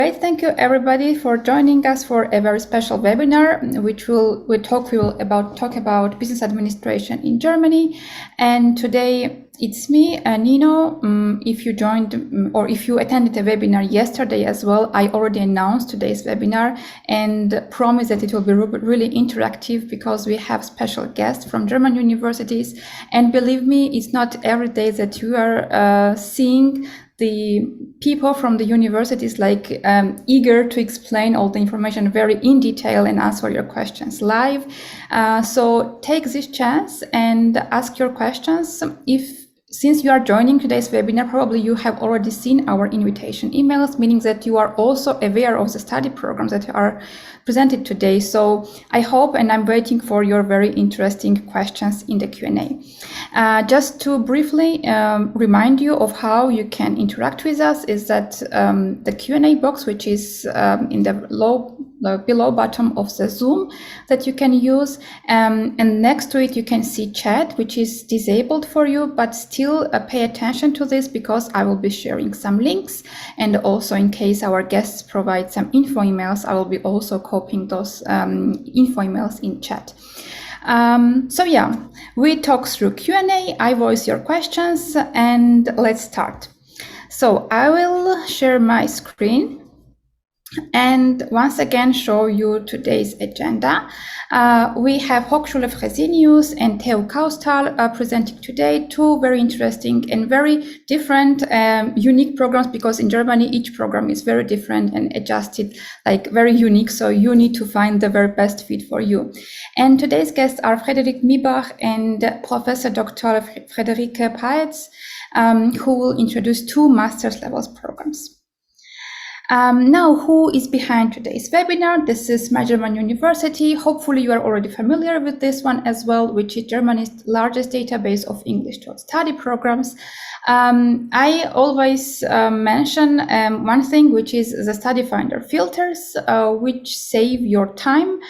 Great, thank you everybody for joining us for a very special webinar, which will talk about business administration in Germany. And today it's me, Nino. If you joined or if you attended a webinar yesterday as well, I already announced today's webinar and promise that it will be really interactive because we have special guests from German universities. And believe me, it's not every day that you are seeing the people from the universities eager to explain all the information very in detail and answer your questions live. So take this chance and ask your questions. Since you are joining today's webinar, probably you have already seen our invitation emails, meaning that you are also aware of the study programs that are presented today. So I hope, and I'm waiting for your very interesting questions in the Q&A. Just to briefly remind you of how you can interact with us is that the Q&A box, which is in the below bottom of the Zoom that you can use, and next to it you can see chat, which is disabled for you, but still pay attention to this because I will be sharing some links, and also in case our guests provide some info emails, I will be also copying those info emails in chat. So yeah, we talk through Q&A, I voice your questions, and let's start. So I will share my screen and once again show you today's agenda. We have Hochschule Fresenius and TU Kaustal presenting today, two very interesting and very different unique programs, because in Germany each program is very different and adjusted, very unique, so you need to find the very best fit for you. And today's guests are Frédéric Mibach and Professor Dr. Friederike Paetz, who will introduce two master's levels programs. Now, who is behind today's webinar? This is my German university. Hopefully you are already familiar with this one as well, which is Germany's largest database of English to study programs. I always mention one thing, which is the study finder filters, which save your time.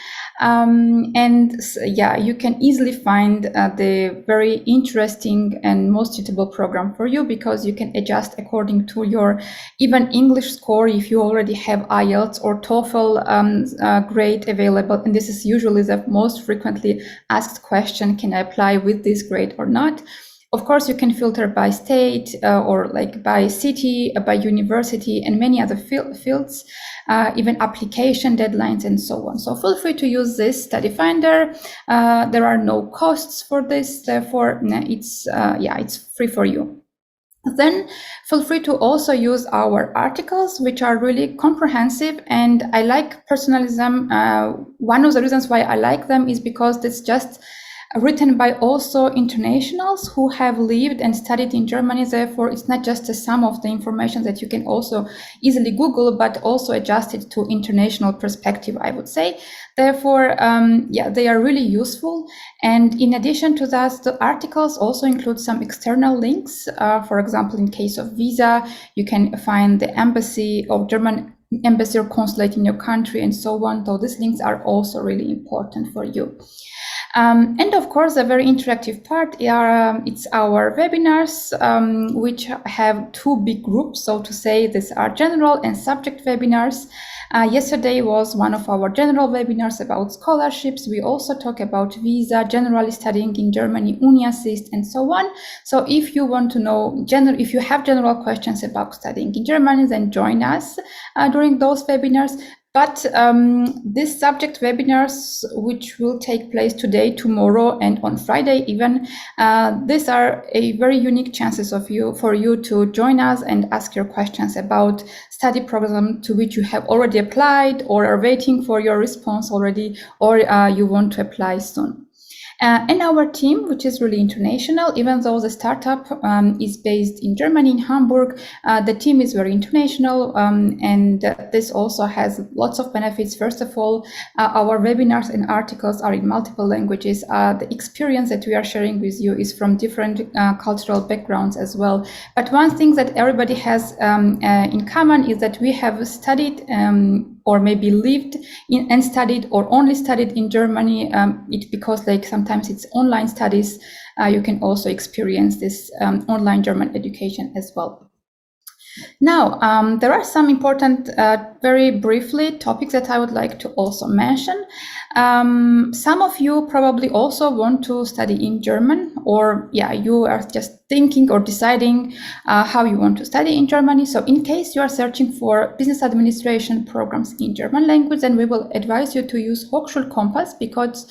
Yeah, you can easily find the very interesting and most suitable program for you, because you can adjust according to your even English score if you already have IELTS or TOEFL grade available. And this is usually the most frequently asked question: can I apply with this grade or not? Of course, you can filter by state or by city, by university, and many other fields, even application deadlines and so on. So feel free to use this study finder. There are no costs for this, therefore it's free for you. Then feel free to also use our articles, which are really comprehensive, and I like personalism. One of the reasons why I like them is because it's just written by also internationals who have lived and studied in Germany. Therefore, it's not just a sum of the information that you can also easily Google, but also adjusted to international perspective, I would say. Therefore, they are really useful. And in addition to that, the articles also include some external links. For example, in case of visa, you can find the embassy of German embassy or consulate in your country and so on. So these links are also really important for you. And of course, a very interactive part it's our webinars, which have two big groups, so to say. These are general and subject webinars. Yesterday was one of our general webinars about scholarships. We also talk about visa, generally studying in Germany, UniAssist, and so on. So if you want to know, if you have general questions about studying in Germany, then join us during those webinars. But these subject webinars, which will take place today, tomorrow, and on Friday even, these are a very unique chances for you to join us and ask your questions about study program to which you have already applied or are waiting for your response already, or you want to apply soon. And our team, which is really international, even though the startup is based in Germany, in Hamburg, the team is very international, and this also has lots of benefits. First of all, our webinars and articles are in multiple languages. The experience that we are sharing with you is from different cultural backgrounds as well. But one thing that everybody has in common is that we have studied or maybe lived in and studied or only studied in Germany. Because sometimes it's online studies, you can also experience this online German education as well. Now, there are some important very briefly topics that I would like to also mention. Some of you probably also want to study in German, or you are just thinking or deciding how you want to study in Germany. So in case you are searching for business administration programs in German language, then we will advise you to use Hochschulkompass, because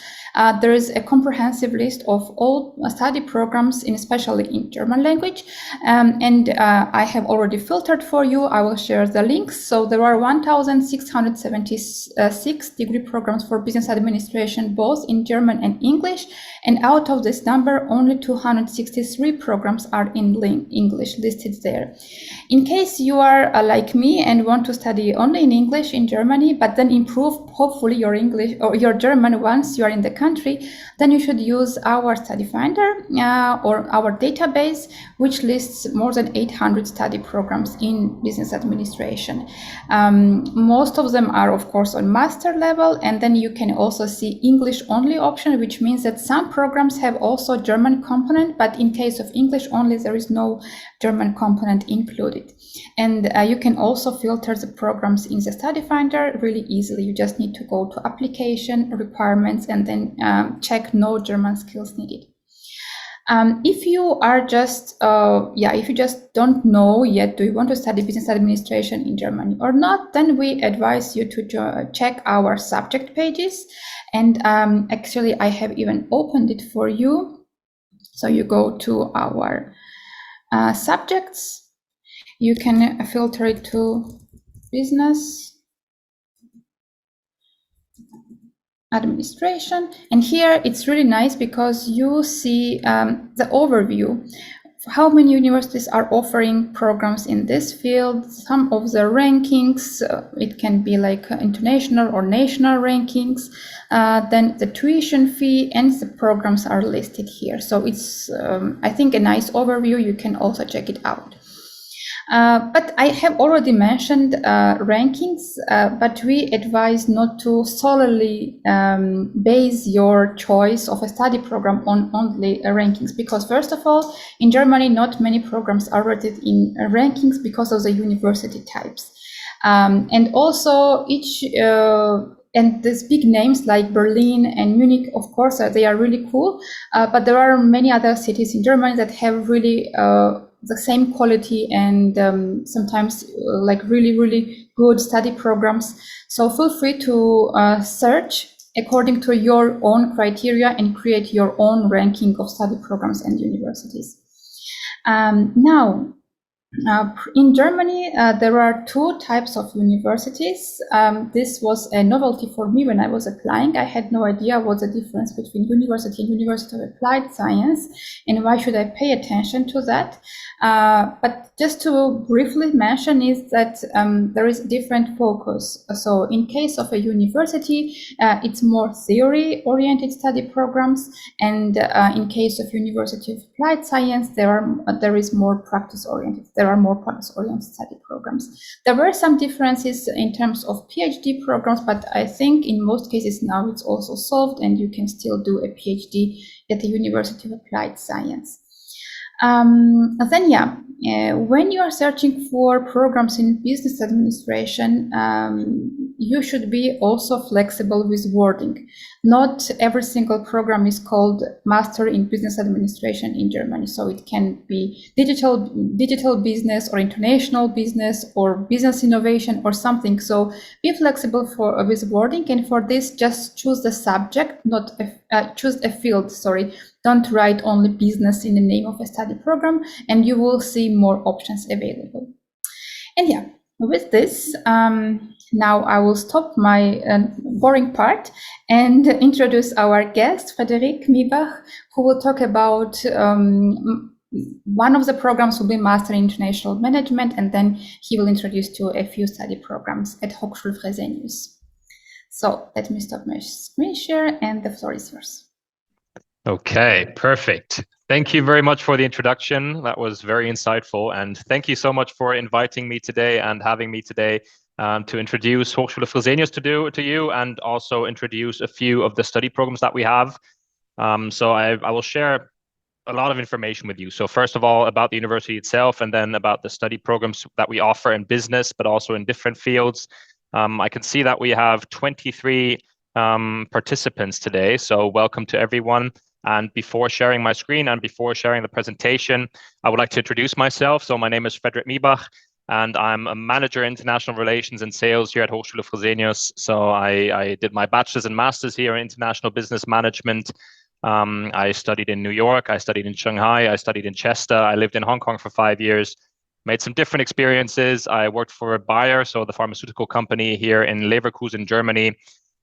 there is a comprehensive list of all study programs, especially in German language. And I have already filtered for you. I will share the links. So there are 1,676 degree programs for business administration, both in German and English. And out of this number, only 263 programs are in English listed there. In case you are like me and want to study only in English in Germany, but then improve hopefully your English or your German once you are in the country, then you should use our study finder or our database, which lists more than 800 study programs in business administration. Most of them are, of course, on master level, and then you can also see English only option, which means that some programs have also German component, but in case of English only, there is no German component included. And you can also filter the programs in the study finder really easily. You just need to go to application, requirements, and then check no German skills needed. If you are just, if you just don't know yet, do you want to study business administration in Germany or not, then we advise you to check our subject pages. And actually, I have even opened it for you. So you go to our subjects. You can filter it to business administration, and here it's really nice because you see the overview. How many universities are offering programs in this field, some of the rankings, it can be like international or national rankings, then the tuition fee, and the programs are listed here. So it's, I think, a nice overview. You can also check it out. But I have already mentioned rankings, but we advise not to solely base your choice of a study program on only rankings, because first of all, in Germany, not many programs are rated in rankings because of the university types. And also each and these big names like Berlin and Munich, of course, they are really cool, but there are many other cities in Germany that have really the same quality and sometimes like really good study programs. So feel free to search according to your own criteria and create your own ranking of study programs and universities. Now, in Germany, there are two types of universities. This was a novelty for me when I was applying. I had no idea what the difference between university and University of Applied Science, and why should I pay attention to that. But just to briefly mention is that there is different focus. So in case of a university, it's more theory-oriented study programs, and in case of University of Applied Science, there is more practice-oriented. There are more practice-oriented study programs. There were some differences in terms of PhD programs, but I think in most cases now it's also solved, and you can still do a PhD at the University of Applied Science. When you are searching for programs in business administration, you should be also flexible with wording. Not every single program is called Master in Business Administration in Germany. So it can be digital business or international business or business innovation or something. So be flexible with wording, and for this, just choose the subject, not choose a field, sorry. Don't write only business in the name of a study program, and you will see more options available. And with this, now I will stop my boring part and introduce our guest, Frédéric Miebach, who will talk about one of the programs will be Master in International Management, and then he will introduce to a few study programs at Hochschule Fresenius. So let me stop my screen share, and the floor is yours. Okay, perfect. Thank you very much for the introduction. That was very insightful. And thank you so much for inviting me today and having me today to introduce Hochschule Fresenius to you, and also introduce a few of the study programs that we have. So I will share a lot of information with you. So first of all, about the university itself, and then about the study programs that we offer in business, but also in different fields. I can see that we have 23 participants today, so welcome to everyone. And before sharing my screen and before sharing the presentation, I would like to introduce myself. So my name is 𝘱𝘓𝘕𝘕𝑚𝑖𝑏𝑎𝑐h, and I'm a manager in international relations and sales here at Hochschule Fresenius. So I did my bachelor's and master's here in international business management. I studied in New York, I studied in Shanghai, I studied in Chester, I lived in Hong Kong for 5 years, made some different experiences. I worked for Bayer, so the pharmaceutical company here in Leverkusen, Germany,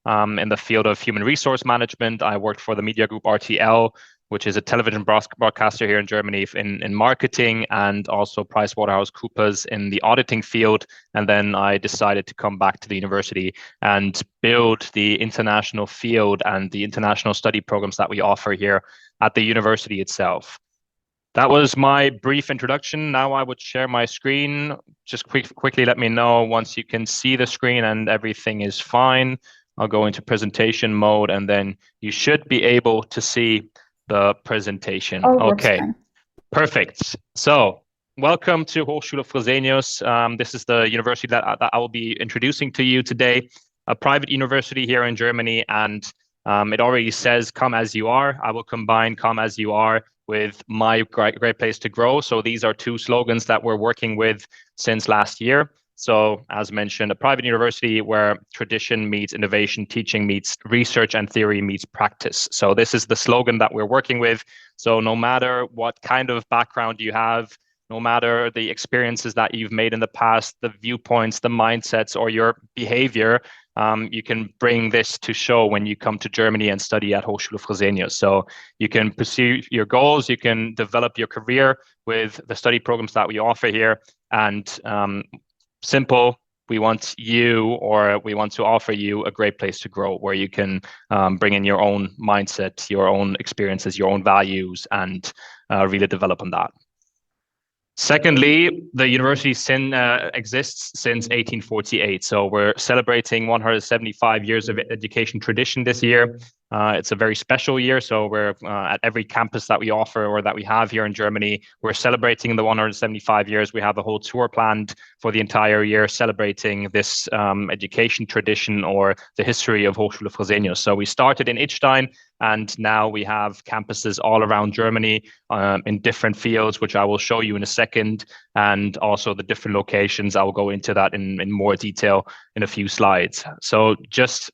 in the field of human resource management. I worked for the media group RTL, which is a television broadcaster here in Germany in marketing, and also PricewaterhouseCoopers in the auditing field. And then I decided to come back to the university and build the international field and the international study programs that we offer here at the university itself. That was my brief introduction. Now I would share my screen. Just quickly let me know once you can see the screen and everything is fine. I'll go into presentation mode, and then you should be able to see the presentation. Okay, perfect. So welcome to Hochschule Fresenius. This is the university that I will be introducing to you today, a private university here in Germany, and it already says come as you are. I will combine come as you are with my great place to grow. So these are two slogans that we're working with since last year. So as mentioned, a private university where tradition meets innovation, teaching meets research, and theory meets practice. So this is the slogan that we're working with. So no matter what kind of background you have, no matter the experiences that you've made in the past, the viewpoints, the mindsets, or your behavior, you can bring this to show when you come to Germany and study at Hochschule Fresenius. So you can pursue your goals, you can develop your career with the study programs that we offer here. And simple, we want to offer you a great place to grow where you can bring in your own mindset, your own experiences, your own values, and really develop on that. Secondly, the university exists since 1848. So we're celebrating 175 years of education tradition this year. It's a very special year. So we're at every campus that we offer or that we have here in Germany, we're celebrating the 175 years. We have a whole tour planned for the entire year celebrating this education tradition or the history of Hochschule Fresenius. So we started in Idstein, and now we have campuses all around Germany in different fields, which I will show you in a second, and also the different locations. I will go into that in more detail in a few slides. So just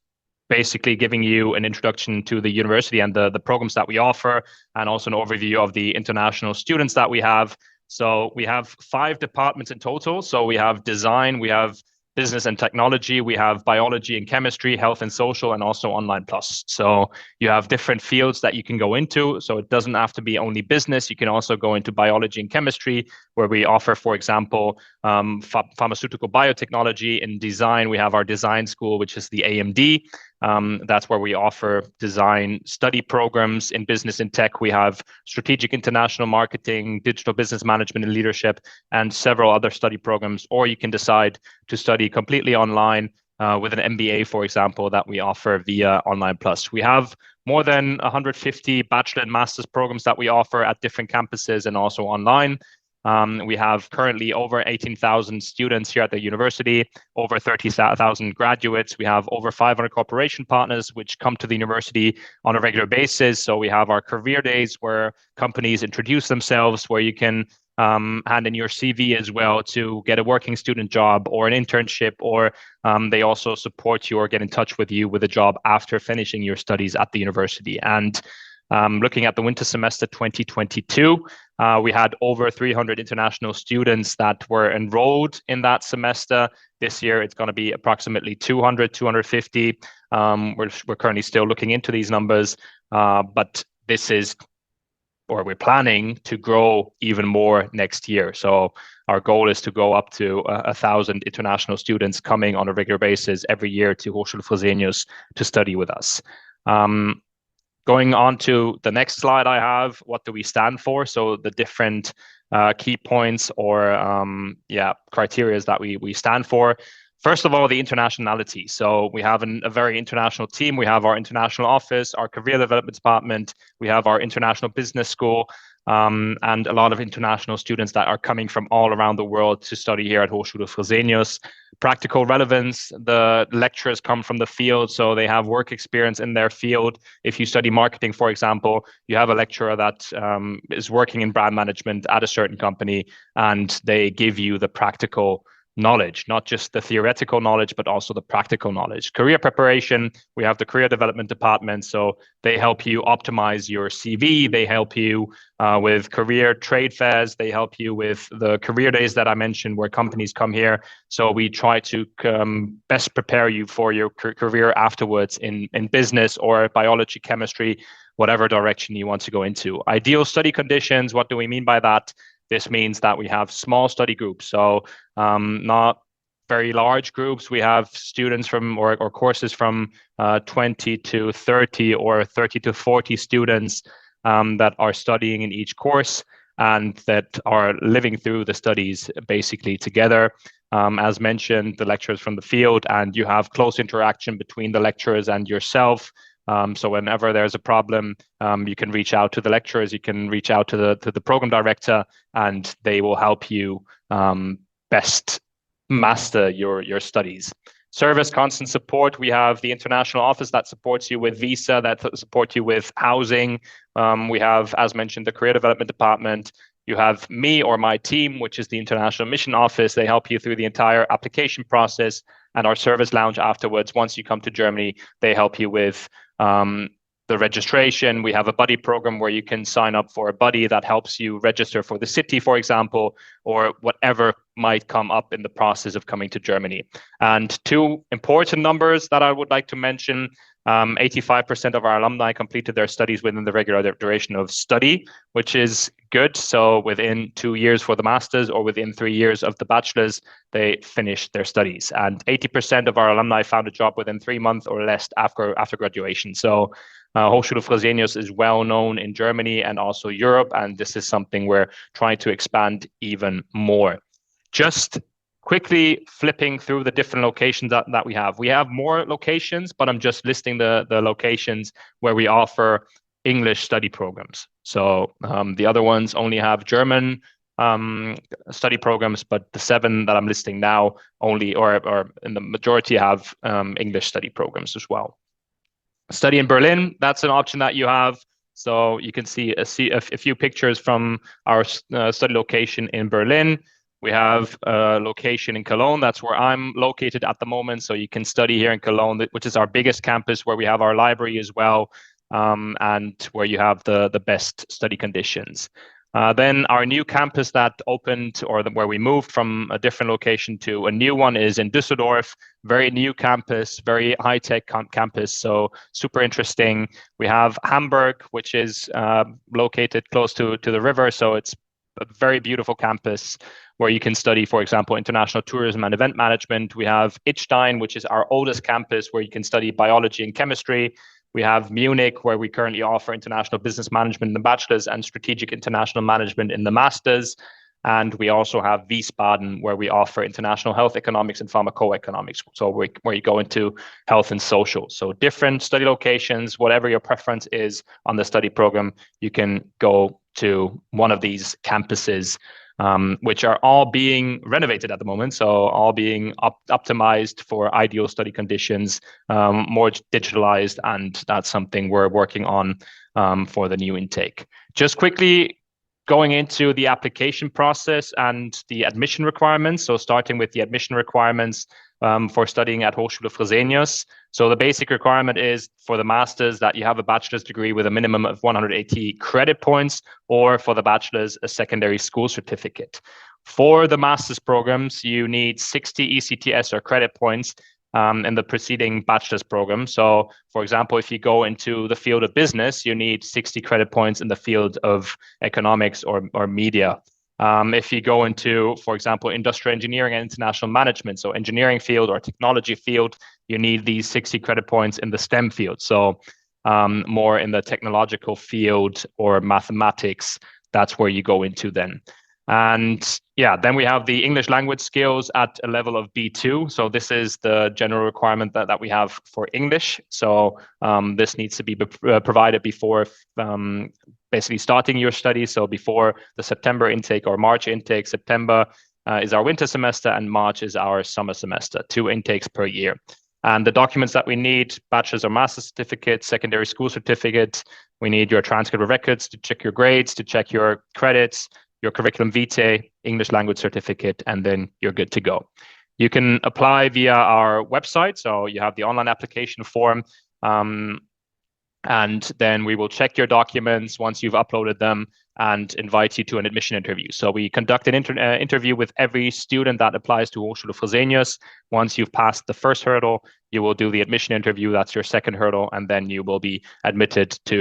basically giving you an introduction to the university and the programs that we offer, and also an overview of the international students that we have. So we have 5 departments in total. So we have design, we have business and technology, we have biology and chemistry, health and social, and also online plus. So you have different fields that you can go into. So it doesn't have to be only business. You can also go into biology and chemistry, where we offer, for example, pharmaceutical biotechnology. In design, we have our design school, which is the AMD. That's where we offer design study programs. In business and tech, we have strategic international marketing, digital business management and leadership, and several other study programs. Or you can decide to study completely online with an MBA, for example, that we offer via Online Plus. We have more than 150 bachelor and master's programs that we offer at different campuses and also online. We have currently over 18,000 students here at the university, over 30,000 graduates. We have over 500 cooperation partners which come to the university on a regular basis. So we have our career days where companies introduce themselves, where you can hand in your CV as well to get a working student job or an internship, or they also support you or get in touch with you with a job after finishing your studies at the university. And looking at the winter semester 2022, we had over 300 international students that were enrolled in that semester. This year, it's going to be approximately 200, 250. We're currently still looking into these numbers, but we're planning to grow even more next year. So our goal is to go up to 1,000 international students coming on a regular basis every year to Hochschule Fresenius to study with us. Going on to the next slide I have, what do we stand for? So the different key points or criteria that we stand for. First of all, the internationality. So we have a very international team. We have our international office, our career development department. We have our international business school. and a lot of international students that are coming from all around the world to study here at Hochschule Fresenius. Practical relevance, the lecturers come from the field, so they have work experience in their field. If you study marketing, for example, you have a lecturer that is working in brand management at a certain company, and they give you the practical knowledge, not just the theoretical knowledge, but also the practical knowledge. Career preparation, we have the career development department, so they help you optimize your CV, they help you with career trade fairs, they help you with the career days that I mentioned where companies come here. So we try to best prepare you for your career afterwards in business or biology, chemistry, whatever direction you want to go into. Ideal study conditions, what do we mean by that? This means that we have small study groups, so not very large groups. We have students from or courses from 20 to 30 or 30 to 40 students that are studying in each course and that are living through the studies basically together. As mentioned, the lecturers from the field, and you have close interaction between the lecturers and yourself. So whenever there's a problem, you can reach out to the lecturers, you can reach out to the program director, and they will help you best master your studies. Service, constant support. We have the international office that supports you with visa, that support you with housing. We have, as mentioned, the career development department. You have me or my team, which is the international mission office. They help you through the entire application process, and our service lounge afterwards. Once you come to Germany, they help you with the registration. We have a buddy program where you can sign up for a buddy that helps you register for the city, for example, or whatever might come up in the process of coming to Germany. And two important numbers that I would like to mention. 85% of our alumni completed their studies within the regular duration of study, which is good. So within 2 years for the masters or within 3 years of the bachelors, they finished their studies. And 80% of our alumni found a job within 3 months or less after graduation. So Hochschule Fresenius is well known in Germany and also Europe, and this is something we're trying to expand even more. Just quickly flipping through the different locations that we have. We have more locations, but I'm just listing the locations where we offer English study programs. So the other ones only have German study programs, but the 7 that I'm listing now only, or in the majority, have English study programs as well. Study in Berlin, that's an option that you have. So you can see a few pictures from our study location in Berlin. We have a location in Cologne. That's where I'm located at the moment. So you can study here in Cologne, which is our biggest campus, where we have our library as well, and where you have the best study conditions. Then our new campus that opened, or where we moved from a different location to a new one, is in Düsseldorf. Very new campus, very high-tech campus, so super interesting. We have Hamburg, which is located close to the river, so it's a very beautiful campus where you can study, for example, international tourism and event management. We have Idstein, which is our oldest campus, where you can study biology and chemistry. We have Munich, where we currently offer international business management in the bachelor's and strategic international management in the master's. And we also have Wiesbaden, where we offer international health economics and pharmacoeconomics, so where you go into health and social. So different study locations, whatever your preference is on the study program, you can go to one of these campuses, which are all being renovated at the moment, so all being optimized for ideal study conditions, more digitalized, and that's something we're working on for the new intake. Just quickly going into the application process and the admission requirements. So starting with the admission requirements for studying at Hochschule Fresenius. So the basic requirement is for the master's that you have a bachelor's degree with a minimum of 180 credit points, or for the bachelor's, a secondary school certificate. For the master's programs, you need 60 ECTS or credit points in the preceding bachelor's program. So, for example, if you go into the field of business, you need 60 credit points in the field of economics or media. If you go into, for example, industrial engineering and international management, so engineering field or technology field, you need these 60 credit points in the STEM field. So more in the technological field or mathematics, that's where you go into then. And yeah, then we have the English language skills at a level of B2. So this is the general requirement that we have for English. So this needs to be provided before basically starting your study. So before the September intake or March intake, September is our winter semester and March is our summer semester, 2 intakes per year. And the documents that we need: bachelor's or master's certificate, secondary school certificate. We need your transcript of records to check your grades, to check your credits, your curriculum vitae, English language certificate, and then you're good to go. You can apply via our website. So you have the online application form. And then we will check your documents once you've uploaded them and invite you to an admission interview. So we conduct an interview with every student that applies to Hochschule Fresenius. Once you've passed the first hurdle, you will do the admission interview. That's your second hurdle. And then you will be admitted to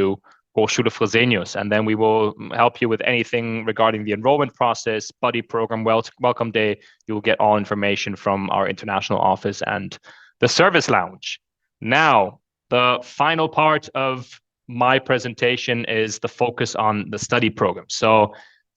Hochschule Fresenius. And then we will help you with anything regarding the enrollment process, buddy program, welcome day. You will get all information from our international office and the service lounge. Now, the final part of my presentation is the focus on the study program. So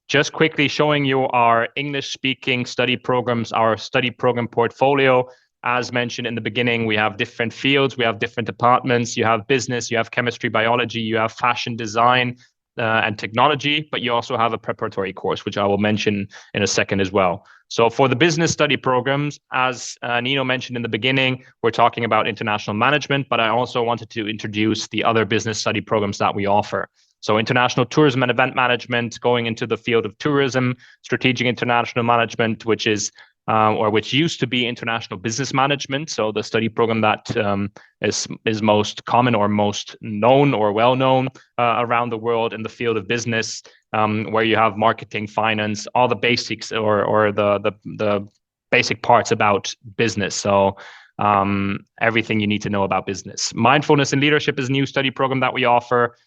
just quickly showing you our English-speaking study programs, our study program portfolio. As mentioned in the beginning, we have different fields, we have different departments. You have business, you have chemistry, biology, you have fashion design and technology, but you also have a preparatory course, which I will mention in a second as well. So for the business study programs, as Nino mentioned in the beginning, we're talking about international management, but I also wanted to introduce the other business study programs that we offer. So international tourism and event management, going into the field of tourism, strategic international management, which is which used to be international business management. So the study program that is most common or most known or well known around the world in the field of business, where you have marketing, finance, all the basics or the basic parts about business. So everything you need to know about business. Mindfulness and leadership is a new study program that we offer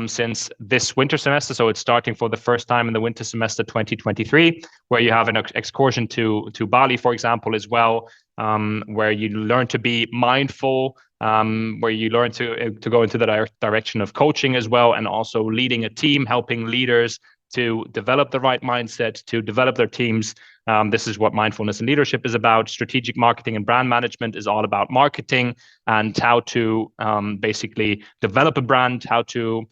since this winter semester. So it's starting for the first time in the winter semester 2023, where you have an excursion to Bali, for example, as well, where you learn to be mindful, where you learn to go into the direction of coaching as well, and also leading a team, helping leaders to develop the right mindset, to develop their teams. This is what mindfulness and leadership is about. Strategic marketing and brand management is all about marketing and how to basically develop a brand, how to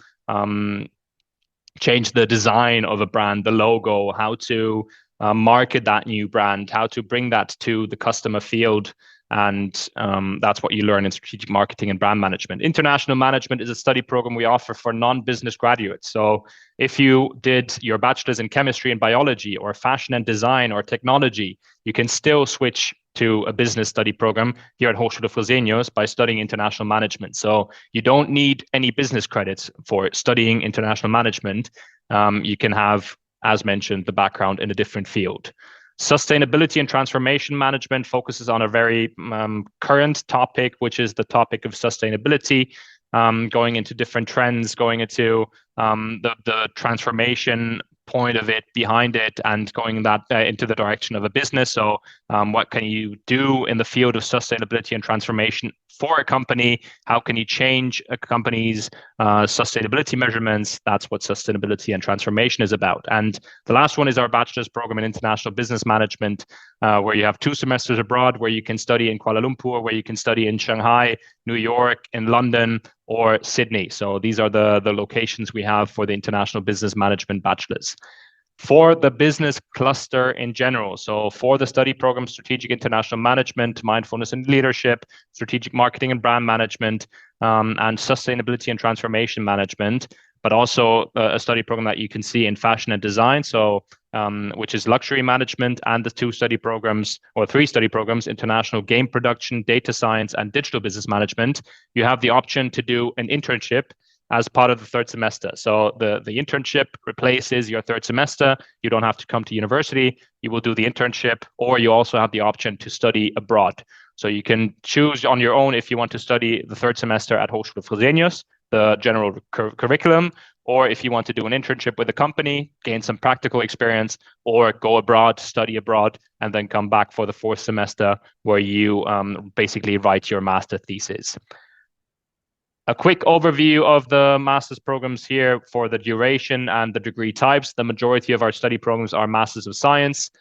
change the design of a brand, the logo, how to market that new brand, how to bring that to the customer field. And that's what you learn in strategic marketing and brand management. International management is a study program we offer for non-business graduates. So if you did your bachelor's in chemistry and biology or fashion and design or technology, you can still switch to a business study program here at Hochschule Fresenius by studying international management. So you don't need any business credits for studying international management. You can have, as mentioned, the background in a different field. Sustainability and transformation management focuses on a very current topic, which is the topic of sustainability, going into different trends, going into the transformation point of it, behind it, and going that into the direction of a business. So what can you do in the field of sustainability and transformation for a company? How can you change a company's sustainability measurements? That's what sustainability and transformation is about. And the last one is our bachelor's program in international business management, where you have 2 semesters abroad, where you can study in Kuala Lumpur, where you can study in Shanghai, New York, in London, or Sydney. So these are the locations we have for the international business management bachelor's. For the business cluster in general, so for the study program, strategic international management, mindfulness and leadership, strategic marketing and brand management, and sustainability and transformation management, but also a study program that you can see in fashion and design, so which is luxury management, and the 2 study programs or 3 study programs, international game production, data science, and digital business management. You have the option to do an internship as part of the 3rd semester. So the internship replaces your 3rd semester. You don't have to come to university. You will do the internship, or you also have the option to study abroad. So you can choose on your own if you want to study the 3rd semester at Hochschule Fresenius, the general curriculum, or if you want to do an internship with a company, gain some practical experience, or go abroad, study abroad, and then come back for the 4th semester where you basically write your master thesis. A quick overview of the master's programs here for the duration and the degree types. The majority of our study programs are Masters of Science.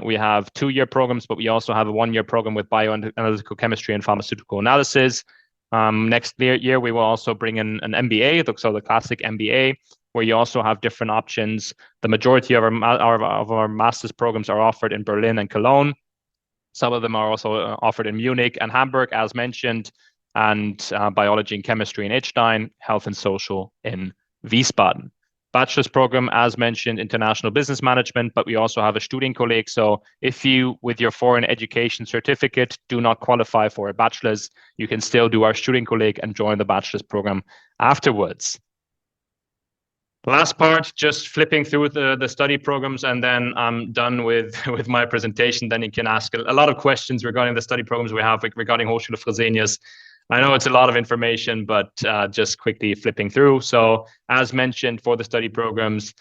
We have 2-year programs, but we also have a 1-year program with bioanalytical chemistry and pharmaceutical analysis. Next year, we will also bring in an MBA, so the classic MBA, where you also have different options. The majority of our master's programs are offered in Berlin and Cologne. Some of them are also offered in Munich and Hamburg, as mentioned, and biology and chemistry in Idstein, health and social in Wiesbaden. Bachelor's program, as mentioned, international business management, but we also have a Studienkolleg. So if you, with your foreign education certificate, do not qualify for a bachelor's, you can still do our Studienkolleg and join the bachelor's program afterwards. Last part, just flipping through the study programs, and then I'm done with my presentation. Then you can ask a lot of questions regarding the study programs we have regarding Hochschule Fresenius. I know it's a lot of information, but just quickly flipping through. So as mentioned, for the study programs,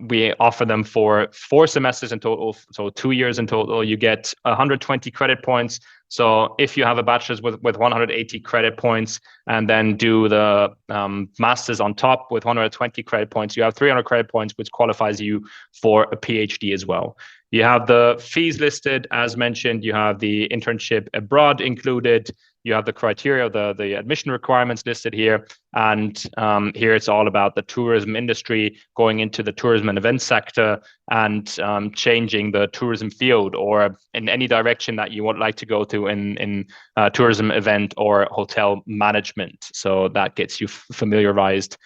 we offer them for 4 semesters in total, so 2 years in total. You get 120 credit points. So if you have a bachelor's with 180 credit points and then do the master's on top with 120 credit points, you have 300 credit points, which qualifies you for a PhD as well. You have the fees listed, as mentioned. You have the internship abroad included. You have the criteria, the admission requirements listed here. And here it's all about the tourism industry, going into the tourism and event sector, and changing the tourism field, or in any direction that you would like to go to in tourism, event, or hotel management. So that gets you familiarized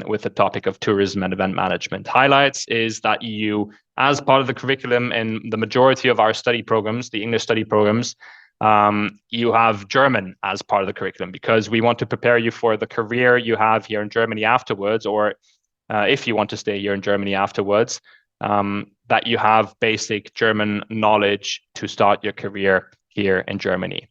with the topic of tourism and event management. Highlights is that you, as part of the curriculum in the majority of our study programs, the English study programs, you have German as part of the curriculum, because we want to prepare you for the career you have here in Germany afterwards, or if you want to stay here in Germany afterwards, that you have basic German knowledge to start your career here in Germany.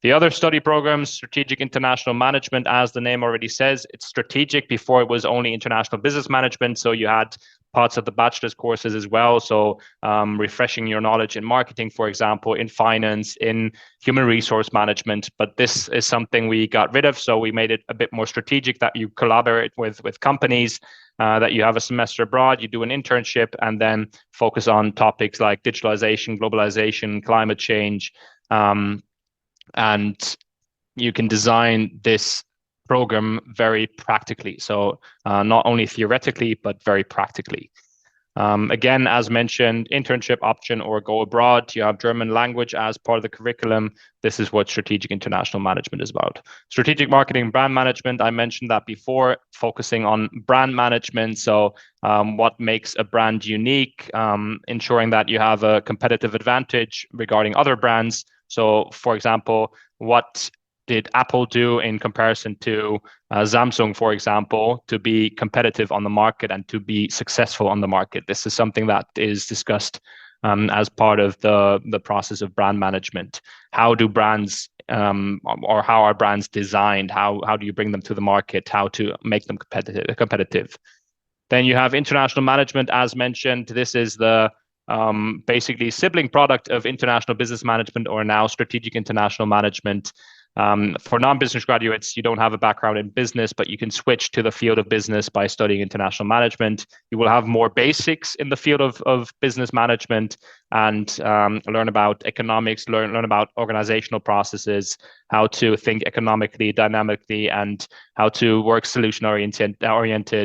The other study programs, strategic international management, as the name already says, it's strategic. Before it was only international business management, so you had parts of the bachelor's courses as well. So refreshing your knowledge in marketing, for example, in finance, in human resource management. But this is something we got rid of. So we made it a bit more strategic, that you collaborate with companies, that you have a semester abroad, you do an internship, and then focus on topics like digitalization, globalization, climate change. And you can design this program very practically. So not only theoretically, but very practically. Again, as mentioned, internship option or go abroad. You have German language as part of the curriculum. This is what strategic international management is about. Strategic marketing, brand management. I mentioned that before, focusing on brand management. So what makes a brand unique, ensuring that you have a competitive advantage regarding other brands. So, for example, what did Apple do in comparison to Samsung, for example, to be competitive on the market and to be successful on the market? This is something that is discussed as part of the process of brand management. How do brands, or how are brands designed? How do you bring them to the market? How to make them competitive? Then you have international management, as mentioned. This is the basically sibling product of international business management, or now strategic international management. For non-business graduates, you don't have a background in business, but you can switch to the field of business by studying international management. You will have more basics in the field of business management, and learn about economics, learn about organizational processes, how to think economically, dynamically, and how to work solution-oriented,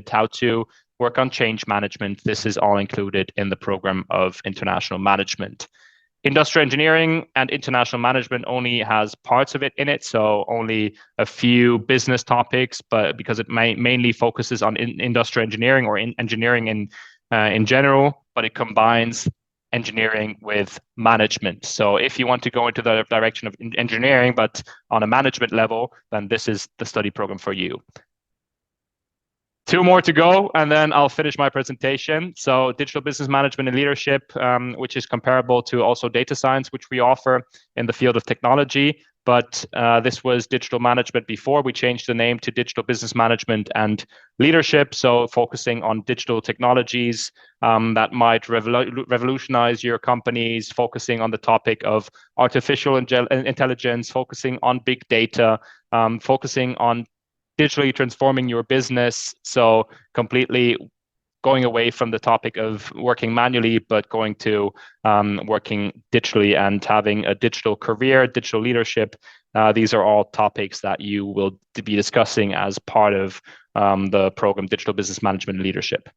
how to work on change management. This is all included in the program of international management. Industrial engineering and international management only has parts of it in it, so only a few business topics, but because it mainly focuses on industrial engineering, or engineering in general, but it combines engineering with management. So if you want to go into the direction of engineering, but on a management level, then this is the study program for you. 2 more to go, and then I'll finish my presentation. So digital business management and leadership, which is comparable to also data science, which we offer in the field of technology. But this was digital management before. We changed the name to digital business management and leadership. So focusing on digital technologies that might revolutionize your companies, focusing on the topic of artificial intelligence, focusing on big data, focusing on digitally transforming your business. So completely going away from the topic of working manually, but going to working digitally and having a digital career, digital leadership. These are all topics that you will be discussing as part of the program Digital Business Management and Leadership.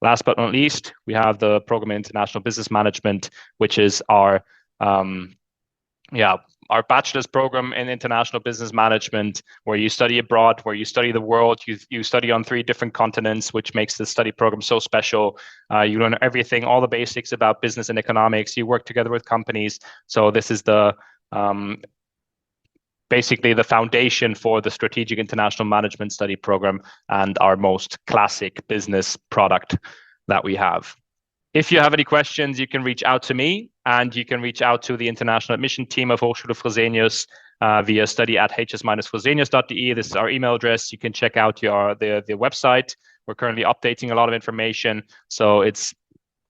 Last but not least, we have the program in International Business Management, which is our bachelor's program in international business management, where you study abroad, where you study the world, you study on 3 different continents, which makes the study program so special. You learn everything, all the basics about business and economics. You work together with companies. So this is the basically the foundation for the Strategic International Management Study Program and our most classic business product that we have. If you have any questions, you can reach out to me, and you can reach out to the international admission team of Hochschule Fresenius via study@𝘱𝘢-Fresenius.de. This is our email address. You can check out the website. We're currently updating a lot of information, so it's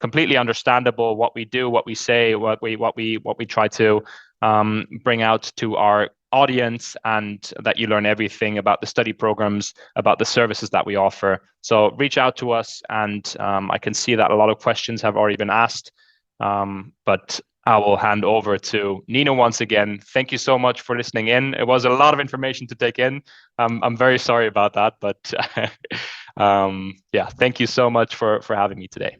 completely understandable what we do, what we say, what we try to bring out to our audience, and that you learn everything about the study programs, about the services that we offer. So reach out to us, and I can see that a lot of questions have already been asked, but I will hand over to Nino once again. Thank you so much for listening in. It was a lot of information to take in. I'm very sorry about that, but yeah, thank you so much for having me today.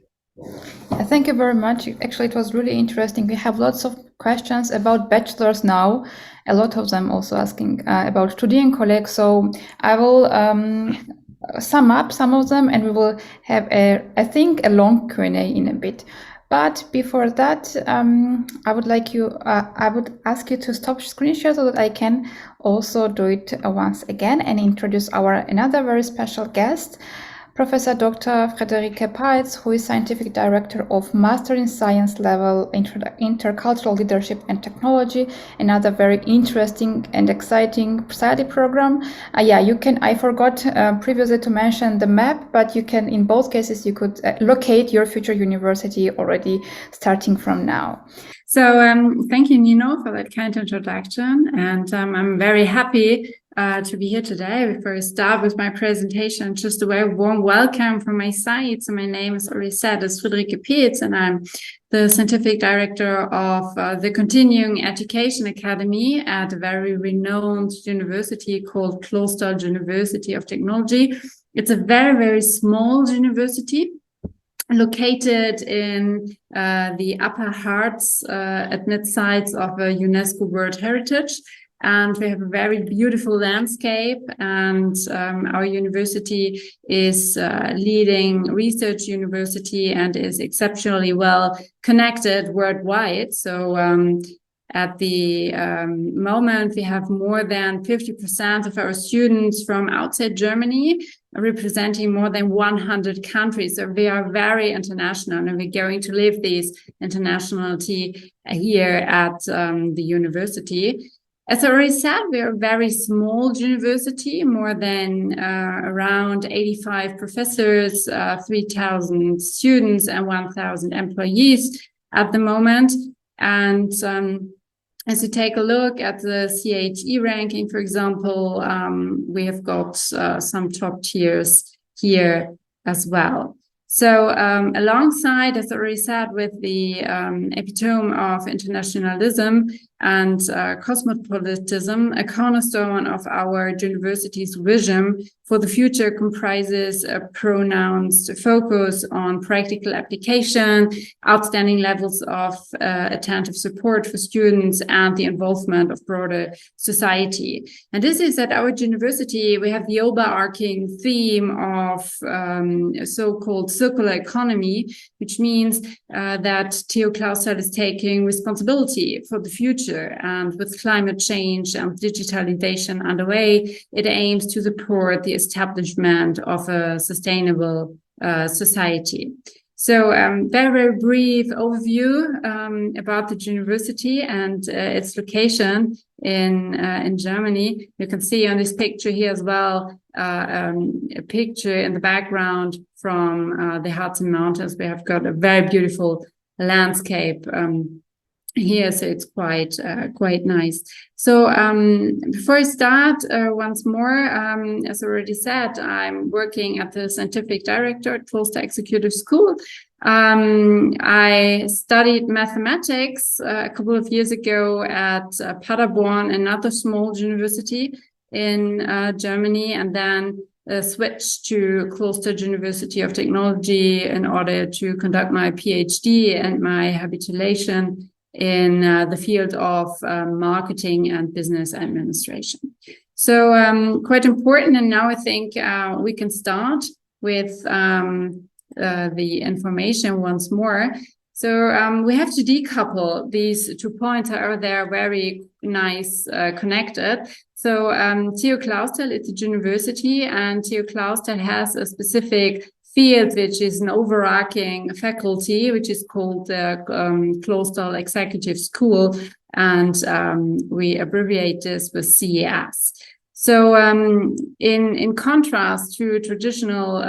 Yeah, thank you very much. Actually, it was really interesting. We have lots of questions about bachelors now. A lot of them also asking about Studienkolleg. So I will sum up some of them, and we will have I think a long Q&A in a bit. But before that, I would ask you to stop screen share so that I can also do it once again and introduce another very special guest. Professor Dr. Friederike Peitz, who is Scientific Director of Master in Science level Intercultural Leadership and Technology, another very interesting and exciting study program. I forgot previously to mention the map, but you can, in both cases, you could locate your future university already starting from now. So thank you, Nino, for that kind introduction. And I'm very happy to be here today. Before I start with my presentation, just a very warm welcome from my side. So my name, as already said, is Friederike Peitz, and I'm the Scientific Director of the Continuing Education Academy at a very renowned university called Klosters University of Technology. It's a very, very small university located in the Upper Harz at mid-sides of a UNESCO World Heritage. And we have a very beautiful landscape, and our university is a leading research university and is exceptionally well connected worldwide. So at the moment, we have more than 50% of our students from outside Germany, representing more than 100 countries. So we are very international, and we're going to live this internationality here at the university. As I already said, we are a very small university, more than around 85 professors, 3,000 students, and 1,000 employees at the moment. And as you take a look at the CHE ranking, for example, we have got some top tiers here as well. So alongside, as I already said, with the epitome of internationalism and cosmopolitanism, a cornerstone of our university's vision for the future comprises a pronounced focus on practical application, outstanding levels of attentive support for students, and the involvement of broader society. And this is at our university, we have the overarching theme of so-called circular economy, which means that TU Clausthal is taking responsibility for the future. And with climate change and digitalization underway, it aims to support the establishment of a sustainable society. So very, very brief overview about the university and its location in Germany. You can see on this picture here as well, a picture in the background from the Harz Mountains. We have got a very beautiful landscape here, so it's quite nice. So before I start, once more, as already said, I'm working at the scientific director at 𝘗𝘢𝘪𝘥 Executive School. I studied mathematics a couple of years ago at Paderborn, another small university in Germany, and then switched to 𝘗𝘢𝘪𝘥 University of Technology in order to conduct my PhD and my habilitation in the field of marketing and business administration. So quite important. And now I think we can start with the information once more. So we have to decouple these 2 points, however, they're very nice connected. So 𝘗𝘢𝘪𝘥 is a university, and 𝘗𝘢𝘪𝘥 has a specific field, which is an overarching faculty, which is called the 𝘗𝘢𝘪𝘥 Executive School, and we abbreviate this with CES. So in contrast to traditional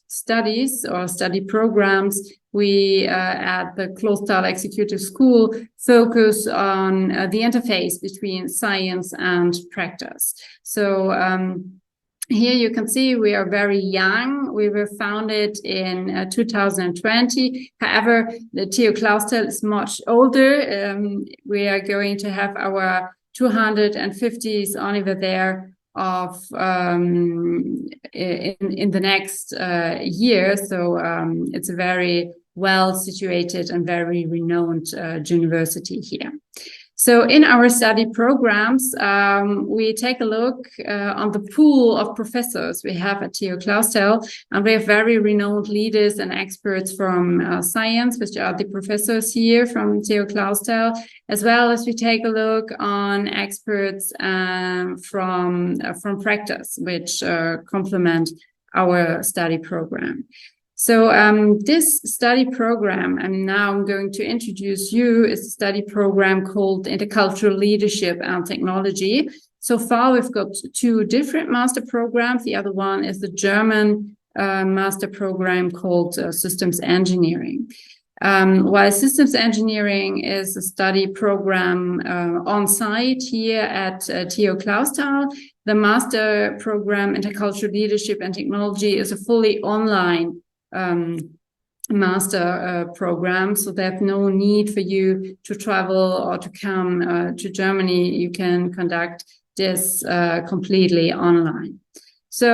studies or study programs, we at the 𝘗𝘢𝘪𝘥 Executive School focus on the interface between science and practice. So here you can see we are very young. We were founded in 2020. However, the 𝘗𝘢𝘪𝘥 is much older. We are going to have our 250th anniversary of in the next year. So it's a very well situated and very renowned university here. So in our study programs, we take a look on the pool of professors we have at 𝘗𝘢𝘪𝘥, and we have very renowned leaders and experts from science, which are the professors here from 𝘗𝘢𝘪𝘥, as well as we take a look on experts from practice, which complement our study program. So this study program I'm now going to introduce you is a study program called Intercultural Leadership and Technology. So far, we've got 2 different master programs. The other one is the German master program called Systems Engineering. While Systems Engineering is a study program on site here at 𝘗𝘢𝘪𝘥, the master program Intercultural Leadership and Technology is a fully online master program, so there's no need for you to travel or to come to Germany. You can conduct this completely online. So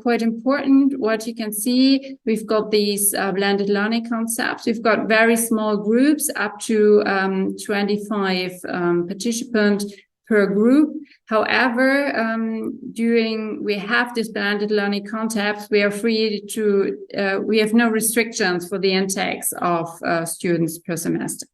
quite important, what you can see, we've got these blended learning concepts. We've got very small groups, up to 25 participants per group. However, we have this blended learning concepts, we are free to, we have no restrictions for the intakes of students per semester.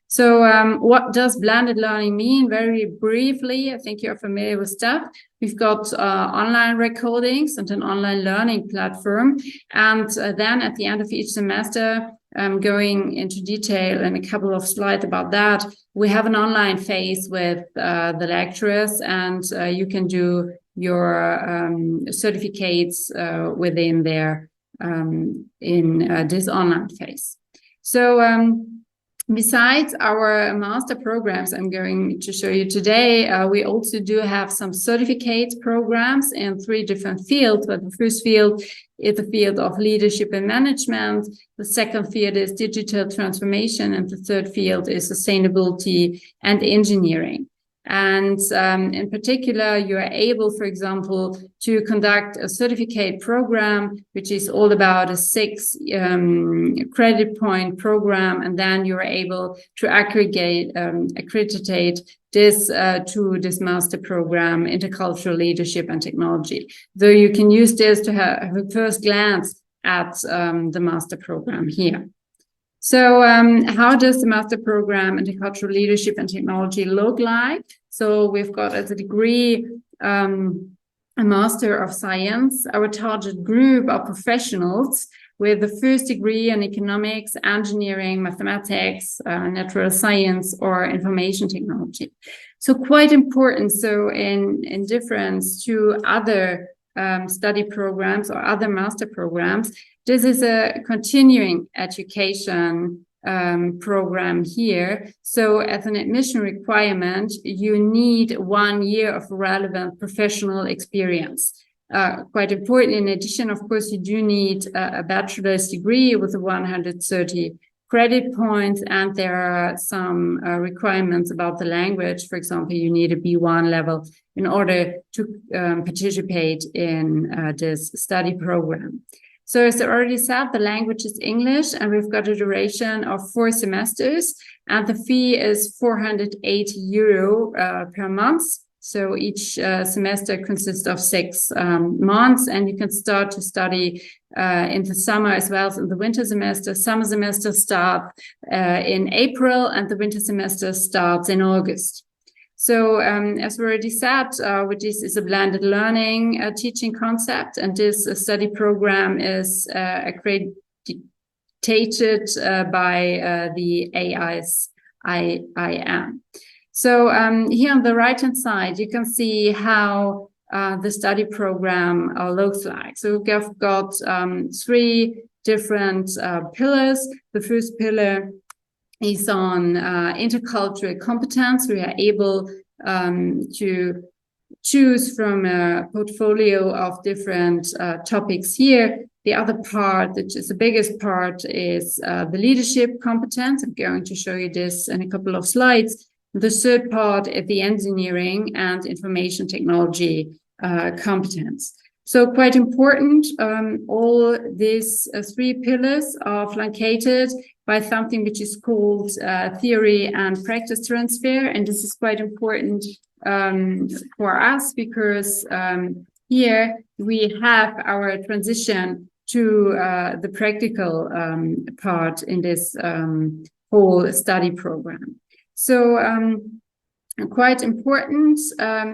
So what does blended learning mean? Very briefly, I think you're familiar with stuff. We've got online recordings and an online learning platform. And then at the end of each semester, going into detail in a couple of slides about that, we have an online phase with the lecturers, and you can do your certificates within there in this online phase. So besides our master programs I'm going to show you today, we also do have some certificate programs in 3 different fields. But the first field is the field of leadership and management. The second field is digital transformation, and the third field is sustainability and engineering. And in particular, you are able, for example, to conduct a certificate program, which is all about a 6 credit point program, and then you are able to accreditate this to this master program, Intercultural Leadership and Technology. Though you can use this to have a first glance at the master program here. So how does the master program Intercultural Leadership and Technology look like? So we've got as a degree a Master of Science. Our target group are professionals with the first degree in economics, engineering, mathematics, natural science, or information technology. So quite important. So in difference to other study programs or other master programs, this is a continuing education program here. So as an admission requirement, you need 1 year of relevant professional experience. Quite important. In addition, of course, you do need a bachelor's degree with 130 credit points, and there are some requirements about the language. For example, you need a B1 level in order to participate in this study program. So as I already said, the language is English, and we've got a duration of 4 semesters, and the fee is €480 per month. So each semester consists of 6 months, and you can start to study in the summer as well as in the winter semester. Summer semester starts in April, and the winter semester starts in August. So as we already said, this is a blended learning teaching concept, and this study program is accredited by the AISIM. So here on the right-hand side, you can see how the study program looks like. So we've got 3 different pillars. The first pillar is on intercultural competence. We are able to choose from a portfolio of different topics here. The other part, which is the biggest part, is the leadership competence. I'm going to show you this in a couple of slides. The third part is the engineering and information technology competence. So quite important, all these 3 pillars are flanked by something which is called theory and practice transfer. And this is quite important for us because here we have our transition to the practical part in this whole study program. So quite important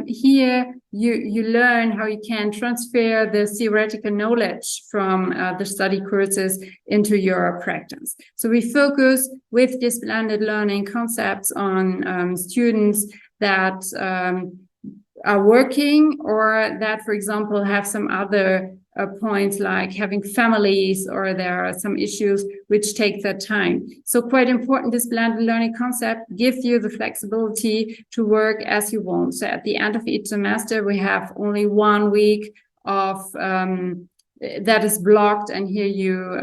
here, you learn how you can transfer the theoretical knowledge from the study courses into your practice. So we focus with this blended learning concepts on students that are working, or that, for example, have some other points like having families, or there are some issues which take that time. So quite important, this blended learning concept gives you the flexibility to work as you want. So at the end of each semester, we have only 1 week of that is blocked, and here you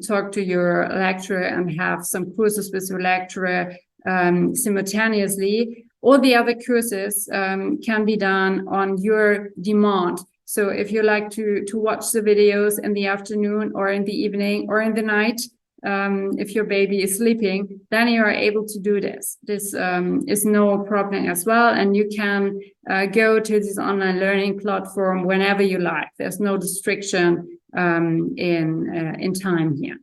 talk to your lecturer and have some courses with your lecturer simultaneously. All the other courses can be done on your demand. So if you like to watch the videos in the afternoon or in the evening or in the night, if your baby is sleeping, then you are able to do this. This is no problem as well. And you can go to this online learning platform whenever you like. There's no restriction in time here.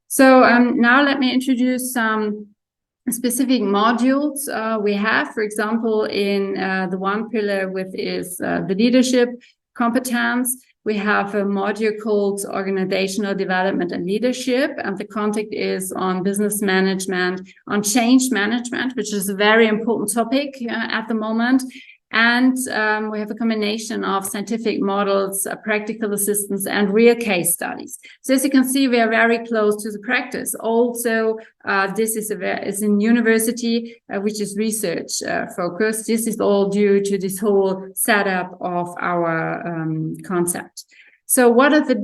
So now let me introduce some specific modules we have. For example, in the one pillar with is the leadership competence, we have a module called organizational development and leadership, and the content is on business management, on change management, which is a very important topic at the moment. And we have a combination of scientific models, practical assistance, and real case studies. So as you can see, we are very close to the practice. Also, this is in university, which is research focused. This is all due to this whole setup of our concept. So what are the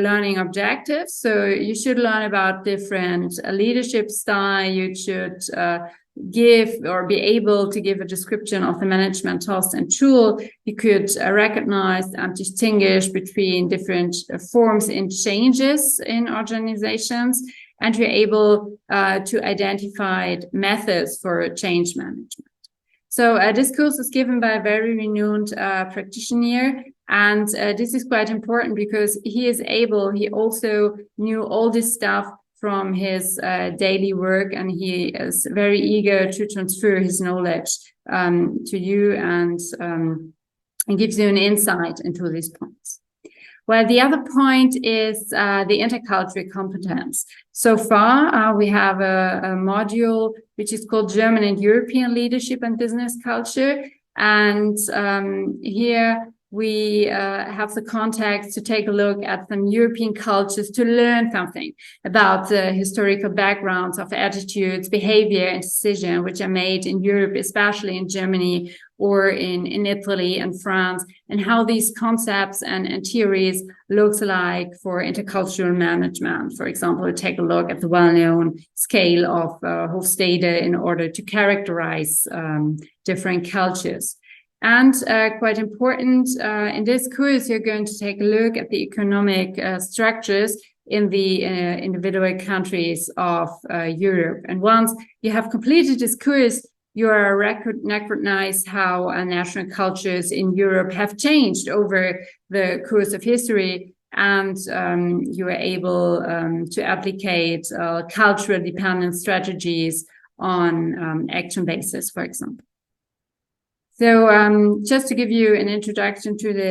learning objectives? So you should learn about different leadership style. You should give or be able to give a description of the management task and tool. You could recognize and distinguish between different forms and changes in organizations, and you're able to identify methods for change management. So this course is given by a very renowned practitioner, and this is quite important because he also knew all this stuff from his daily work, and he is very eager to transfer his knowledge to you and gives you an insight into these points. Well, the other point is the intercultural competence. So far, we have a module which is called German and European Leadership and Business Culture. And here we have the context to take a look at some European cultures to learn something about the historical backgrounds of attitudes, behavior, and decision, which are made in Europe, especially in Germany or in Italy and France, and how these concepts and theories looks like for intercultural management. For example, take a look at the well-known scale of 𝘱𝘢𝘳𝘵 in order to characterize different cultures. And quite important, in this course, you're going to take a look at the economic structures in the individual countries of Europe. And once you have completed this course, you are recognize how national cultures in Europe have changed over the course of history, and you are able to applicate cultural dependent strategies on action basis, for example. So just to give you an introduction to the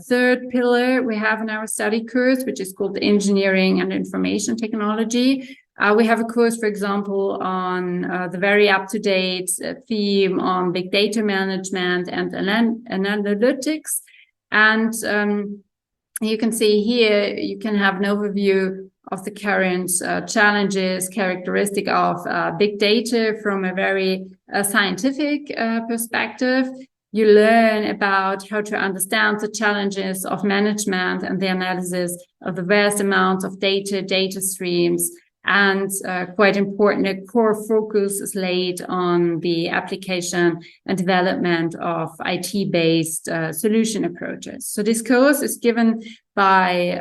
third pillar we have in our study course, which is called Engineering and Information Technology. We have a course, for example, on the very up-to-date theme on big data management and analytics. And you can see here, you can have an overview of the current challenges, characteristic of big data from a very scientific perspective. You learn about how to understand the challenges of management and the analysis of the vast amounts of data streams. And quite important, a core focus is laid on the application and development of IT-based solution approaches. So this course is given by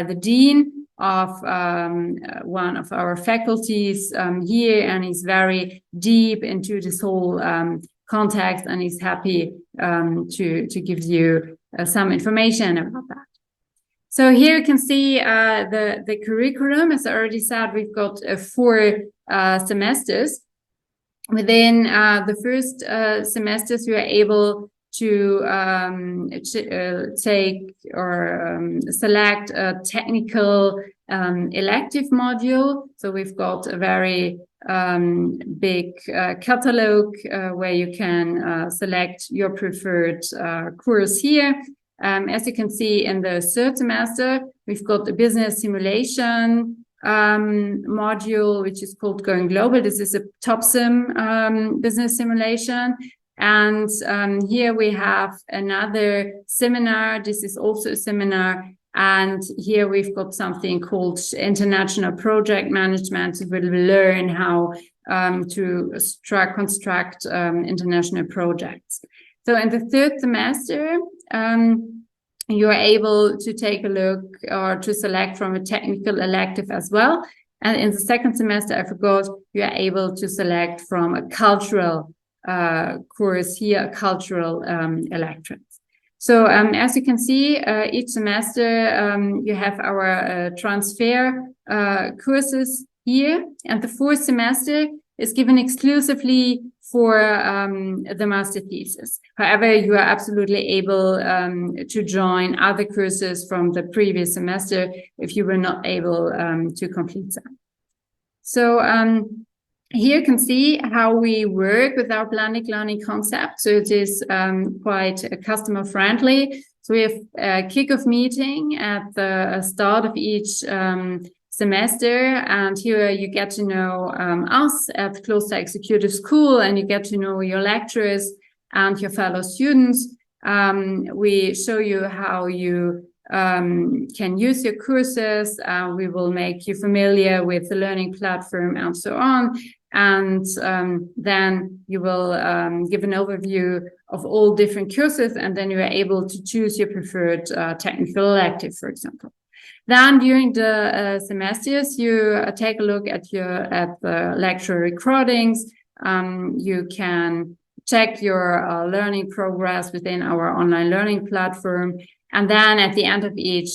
the dean of one of our faculties here, and he's very deep into this whole context, and he's happy to give you some information about that. So here you can see the curriculum. As I already said, we've got 4 semesters. Within the first semesters, we are able to take or select a technical elective module. So we've got a very big catalog where you can select your preferred course here. As you can see in the third semester, we've got the business simulation module, which is called Going Global. This is a top sim business simulation. And here we have another seminar. This is also a seminar. And here we've got something called international project management. We'll learn how to construct international projects. So in the third semester, you are able to take a look or to select from a technical elective as well. And in the second semester, I forgot, you are able to select from a cultural course here, a cultural elective. So as you can see, each semester you have our transfer courses here, and the fourth semester is given exclusively for the master thesis. However, you are absolutely able to join other courses from the previous semester if you were not able to complete them. So here you can see how we work with our blended learning concept. So it is quite customer friendly. So we have a kickoff meeting at the start of each semester, and here you get to know us at 𝘗𝘢𝘪 Executive School, and you get to know your lecturers and your fellow students. We show you how you can use your courses. We will make you familiar with the learning platform and so on. And then you will give an overview of all different courses, and then you are able to choose your preferred technical elective, for example. Then during the semesters, you take a look at the lecture recordings. You can check your learning progress within our online learning platform. And then at the end of each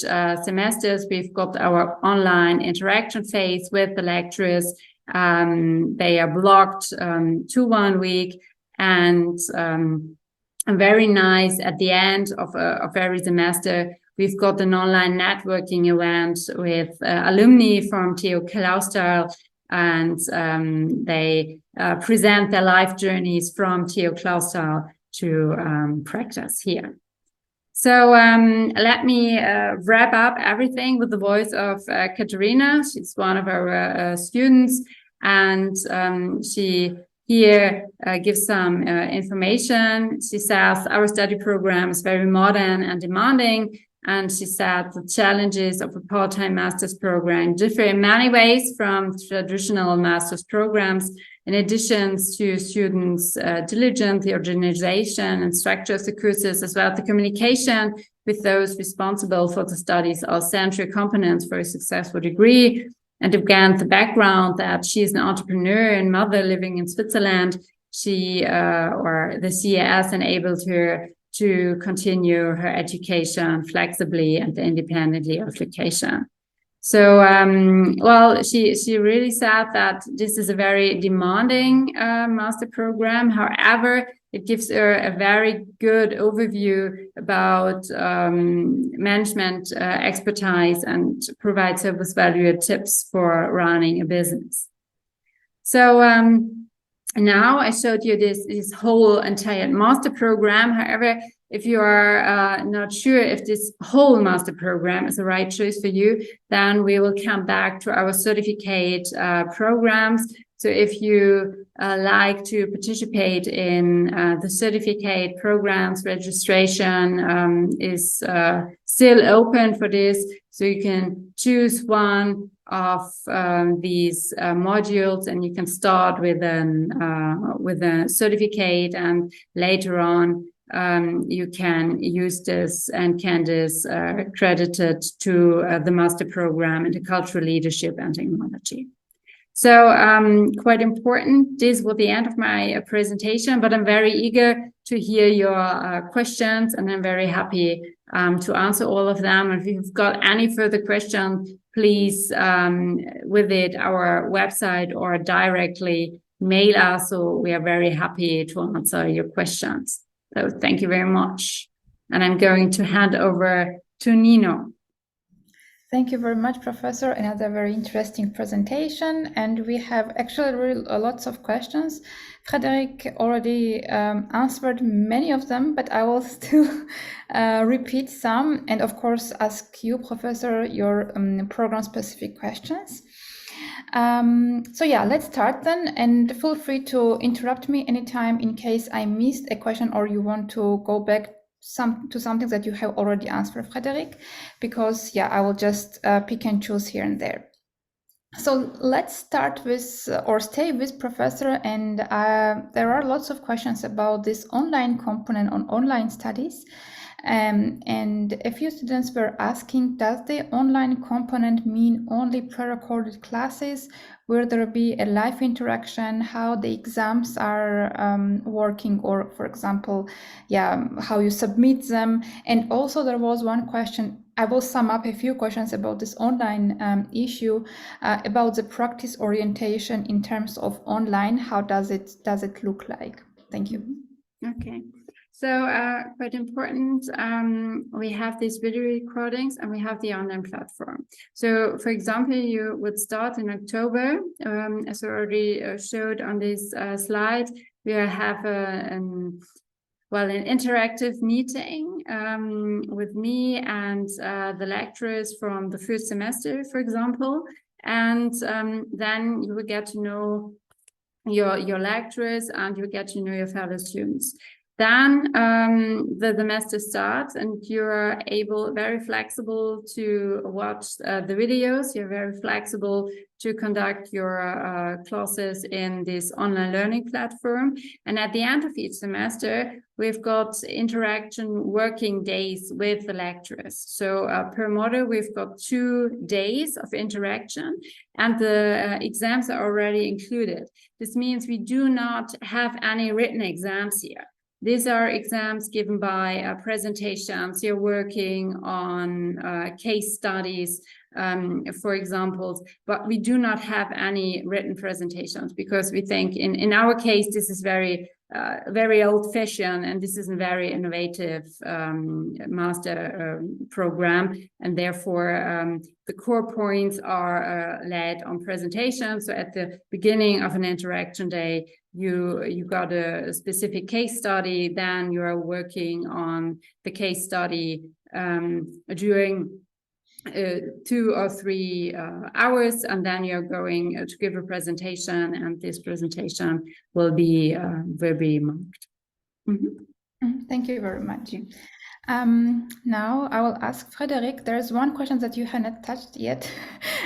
semesters, we've got our online interaction phase with the lecturers. They are blocked to 1 week, and very nice at the end of every semester. We've got an online networking event with alumni from 𝘗𝘀 Clausthal, and they present their life journeys from 𝘗𝘀 Clausthal to practice here. So let me wrap up everything with the voice of Katerina. She's one of our students, and she here gives some information. She says our study program is very modern and demanding, and she said the challenges of a part-time master's program differ in many ways from traditional master's programs. In addition to students' diligence, the organization and structure of the courses, as well as the communication with those responsible for the studies, are central components for a successful degree. And again, the background that she is an entrepreneur and mother living in Switzerland, she or the CAS enabled her to continue her education flexibly and independently of location. So, well, she really said that this is a very demanding master program. However, it gives her a very good overview about management expertise and provides her with valuable tips for running a business. So now I showed you this whole entire master program. However, if you are not sure if this whole master program is the right choice for you, then we will come back to our certificate programs. So if you like to participate in the certificate programs, registration is still open for this. So you can choose one of these modules, and you can start with a certificate, and later on you can use this and can this credited to the master program in the cultural leadership and technology. So quite important. This will be the end of my presentation, but I'm very eager to hear your questions, and I'm very happy to answer all of them. If you've got any further questions, please visit our website or directly mail us. So we are very happy to answer your questions. So thank you very much. And I'm going to hand over to Nino. Thank you very much, Professor. Another very interesting presentation. And we have actually lots of questions. Frédéric already answered many of them, but I will still repeat some. And of course, ask you, Professor, your program-specific questions. So yeah, let's start then, and feel free to interrupt me anytime in case I missed a question or you want to go back to something that you have already answered, Frédéric, because yeah, I will just pick and choose here and there. So let's start with or stay with Professor, and there are lots of questions about this online component on online studies. And a few students were asking, does the online component mean only pre-recorded classes? Will there be a live interaction? How the exams are working, or for example, yeah, how you submit them? And also there was one question, I will sum up a few questions about this online issue, about the practice orientation in terms of online. How does it look like? Thank you. Okay. So quite important, we have these video recordings and we have the online platform. So for example, you would start in October, as I already showed on this slide. We have an interactive meeting with me and the lecturers from the first semester, for example. And then you will get to know your lecturers, and you get to know your fellow students. Then the semester starts, and you're very flexible to watch the videos. You're very flexible to conduct your classes in this online learning platform. And at the end of each semester, we've got interaction working days with the lecturers. So per module, we've got 2 days of interaction, and the exams are already included. This means we do not have any written exams here. These are exams given by presentations. You're working on case studies, for example, but we do not have any written presentations, because we think in our case, this is very very old-fashioned, and this is a very innovative master program, and therefore the core points are led on presentation. So at the beginning of an interaction day, you got a specific case study, then you are working on the case study during 2 or 3 hours, and then you're going to give a presentation, and this presentation will be marked. Thank you very much. Now I will ask Frédéric. There's one question that you have not touched yet,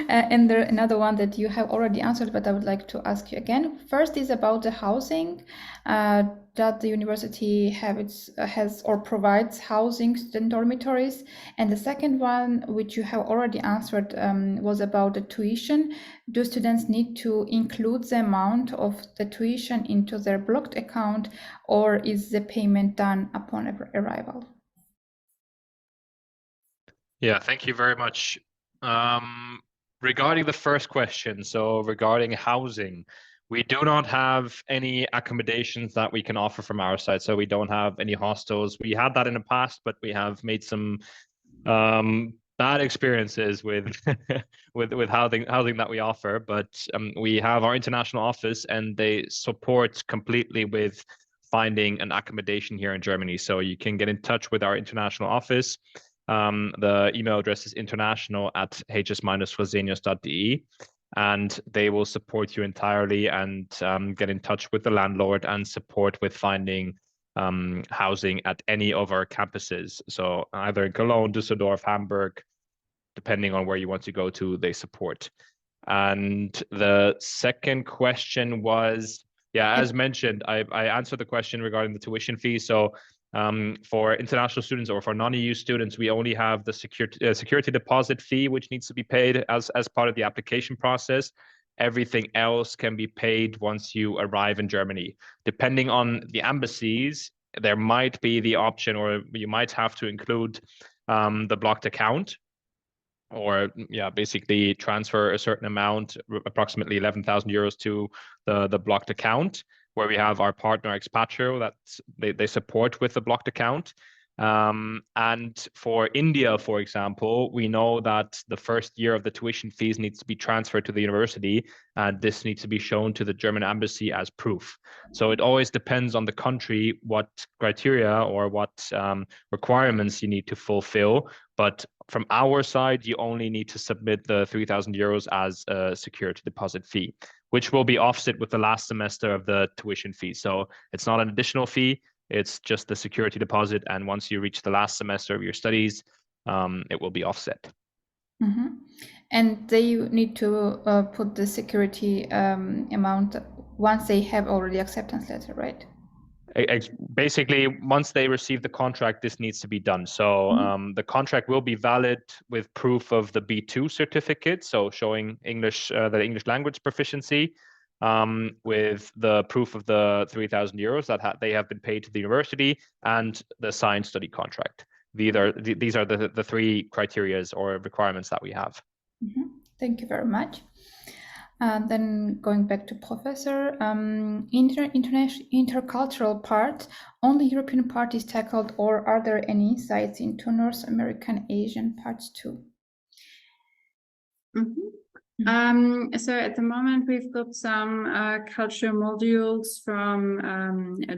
and there another one that you have already answered, but I would like to ask you again. First is about the housing, that the university has or provides housing, student dormitories, and the second one, which you have already answered, was about the tuition. Do students need to include the amount of the tuition into their blocked account, or is the payment done upon arrival? Yeah, thank you very much. Regarding the first question, so regarding housing, we do not have any accommodations that we can offer from our side. So we don't have any hostels. We had that in the past, but we have made some bad experiences with with housing that we offer. But we have our international office, and they support completely with finding an accommodation here in Germany. So you can get in touch with our international office. The email address is international@𝘱𝘢𝘪𝘴𝘪𝘯𝘨, and they will support you entirely and get in touch with the landlord and support with finding housing at any of our campuses. So either in Cologne, Düsseldorf, Hamburg, depending on where you want to go to, they support. And the second question was, yeah, as mentioned, I answered the question regarding the tuition fee. So for international students or for non-EU students, we only have the security deposit fee, which needs to be paid as part of the application process. Everything else can be paid once you arrive in Germany. Depending on the embassies, there might be the option, or you might have to include the blocked account, or basically transfer a certain amount, approximately 11,000 euros, to the blocked account, where we have our partner Expatrio that they support with the blocked account. And for India, for example, we know that the first year of the tuition fees needs to be transferred to the university, and this needs to be shown to the German embassy as proof. So it always depends on the country what criteria or what requirements you need to fulfill. But from our side, you only need to submit the 3,000 euros as a security deposit fee, which will be offset with the last semester of the tuition fee. So it's not an additional fee, it's just the security deposit. And once you reach the last semester of your studies, it will be offset. And they need to put the security amount once they have already acceptance letter, right? Basically, once they receive the contract, this needs to be done. So the contract will be valid with proof of the B2 certificate, so showing English, the English language proficiency, with the proof of the 3,000 euros that they have been paid to the university, and the signed study contract. These are the three criteria or requirements that we have. Thank you very much. Then going back to Professor, intercultural part, only European part is tackled, or are there any insights into North American, Asian parts too? So at the moment, we've got some cultural modules from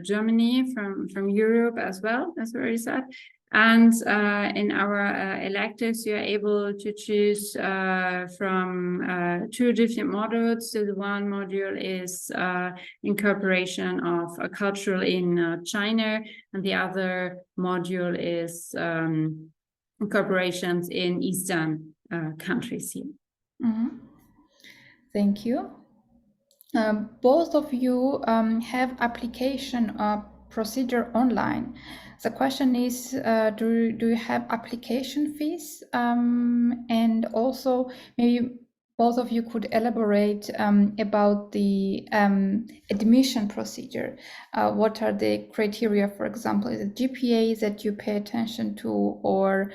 Germany, from Europe as well, as already said. And in our electives, you're able to choose from 2 different modules. So the one module is incorporation of a cultural in China, and the other module is incorporations in Eastern countries here. Thank you. Both of you have application procedure online. The question is, do you have application fees? And also, maybe both of you could elaborate about the admission procedure. What are the criteria, for example? Is it GPA that you pay attention to, or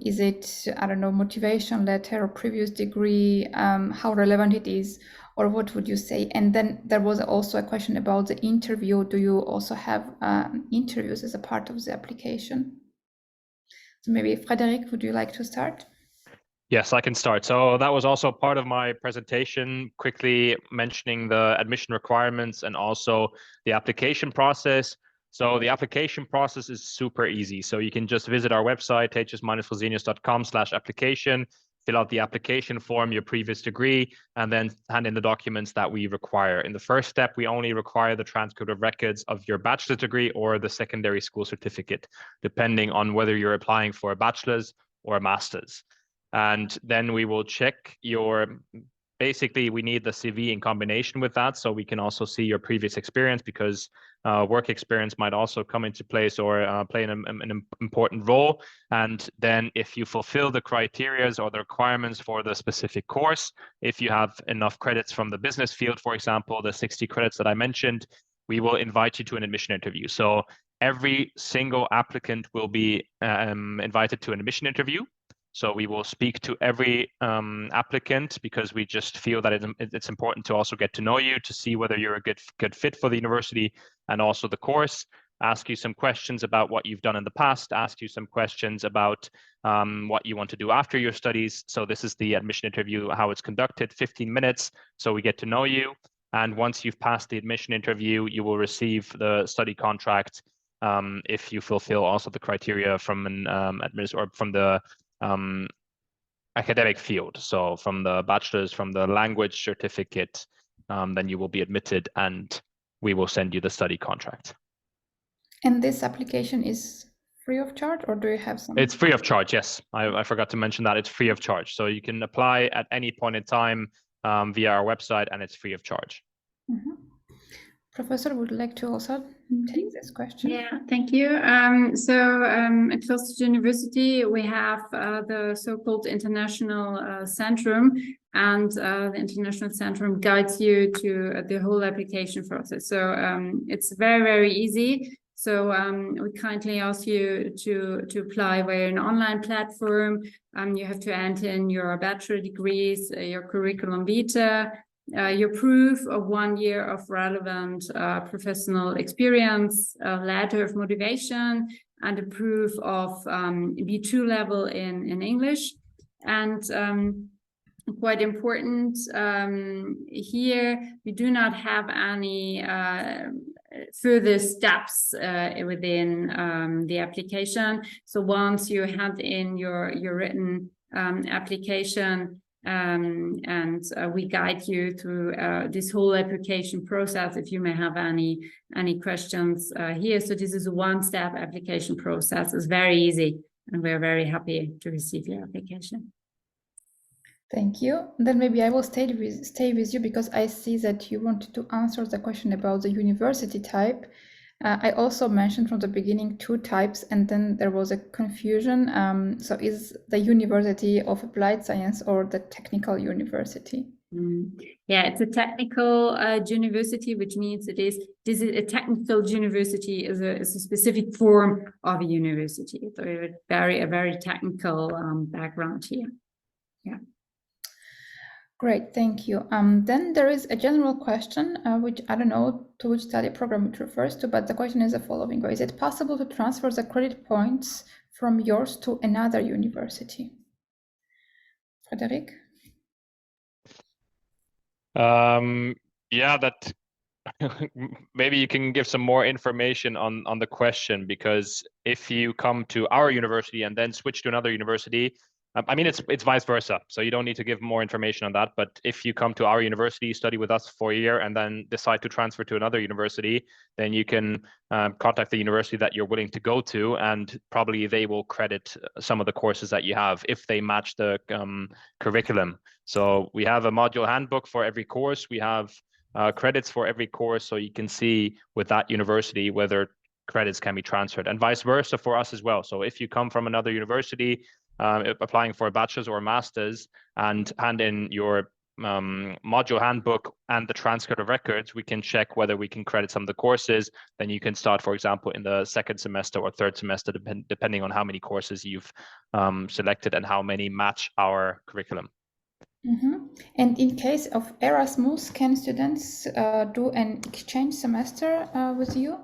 is it, I don't know, motivation letter or previous degree, how relevant it is, or what would you say? And then there was also a question about the interview. Do you also have interviews as a part of the application? So maybe Frédéric, would you like to start? Yes, I can start. So that was also part of my presentation, quickly mentioning the admission requirements and also the application process. So the application process is super easy. So you can just visit our website, 𝘱𝑢𝑠-fresenius.com/application, fill out the application form, your previous degree, and then hand in the documents that we require. In the first step, we only require the transcript of records of your bachelor's degree or the secondary school certificate, depending on whether you're applying for a bachelor's or a master's. And then we will check your, basically we need the CV in combination with that, so we can also see your previous experience, because work experience might also come into place or play an important role. And then if you fulfill the criteria or the requirements for the specific course, if you have enough credits from the business field, for example, the 60 credits that I mentioned, we will invite you to an admission interview. So every single applicant will be invited to an admission interview. So we will speak to every applicant, because we just feel that it's important to also get to know you, to see whether you're a good fit for the university and also the course, ask you some questions about what you've done in the past, ask you some questions about what you want to do after your studies. So this is the admission interview, how it's conducted, 15 minutes. So we get to know you. And once you've passed the admission interview, you will receive the study contract if you fulfill also the criteria from an from the academic field. So from the bachelor's, from the language certificate, then you will be admitted and we will send you the study contract. And this application is free of charge, or do you have some? It's free of charge, yes. I forgot to mention that it's free of charge. So you can apply at any point in time via our website, and it's free of charge. Mm-hmm. Professor, would you like to also take this question? Yeah, thank you. So at 𝘱𝑢 University, we have the so-called International Centrum, and the International Centrum guides you to the whole application process. So it's very, very easy. So we kindly ask you to apply via an online platform. You have to enter in your bachelor degrees, your curriculum vitae, your proof of 1 year of relevant professional experience, a letter of motivation, and a proof of B2 level in English. And quite important here, we do not have any further steps within the application. So once you hand in your written application, and we guide you through this whole application process if you may have any questions here. So this is a one-step application process. It's very easy, and we're very happy to receive your application. Thank you. Then maybe I will stay with you, because I see that you wanted to answer the question about the university type. I also mentioned from the beginning 2 types, and then there was a confusion. So is the University of Applied Science or the technical university? Yeah, it's a technical university, which means this is a technical university, is a specific form of a university. So a very technical background here. Yeah. Great, thank you. Then there is a general question, which I don't know to which study program it refers to, but the question is the following. Is it possible to transfer the credit points from yours to another university? Frédéric? Yeah, that maybe you can give some more information on the question, because if you come to our university and then switch to another university, I mean, it's vice versa. So you don't need to give more information on that. But if you come to our university, study with us for a year, and then decide to transfer to another university, then you can contact the university that you're willing to go to, and probably they will credit some of the courses that you have if they match the curriculum. So we have a module handbook for every course. We have credits for every course, so you can see with that university whether credits can be transferred, and vice versa for us as well. So if you come from another university, applying for a bachelor's or a master's, and hand in your module handbook and the transcript of records, we can check whether we can credit some of the courses. Then you can start, for example, in the 2nd semester or 3rd semester, depending on how many courses you've selected and how many match our curriculum. And in case of Erasmus, can students do an exchange semester with you,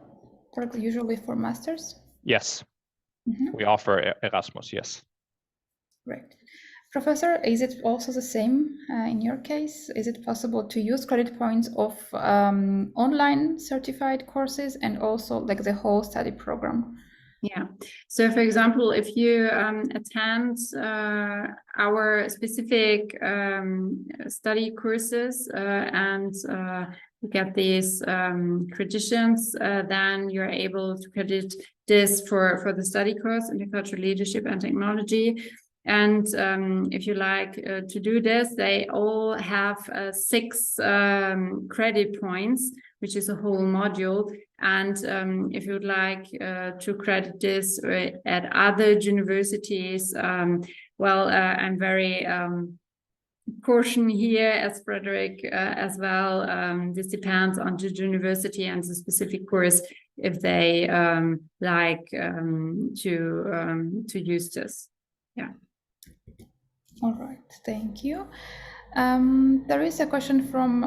usually for masters? Yes, we offer Erasmus, yes. Right. Professor, is it also the same in your case? Is it possible to use credit points of online certified courses and also like the whole study program? Yeah. So, for example, if you attend our specific study courses and get these credentials, then you're able to credit this for the study course in cultural leadership and technology. And if you like to do this, they all have 6 credit points, which is a whole module. And if you would like to credit this at other universities, well, I'm very caution here as Frederick as well. This depends on the university and the specific course if they like to use this. Yeah. All right, thank you. There is a question from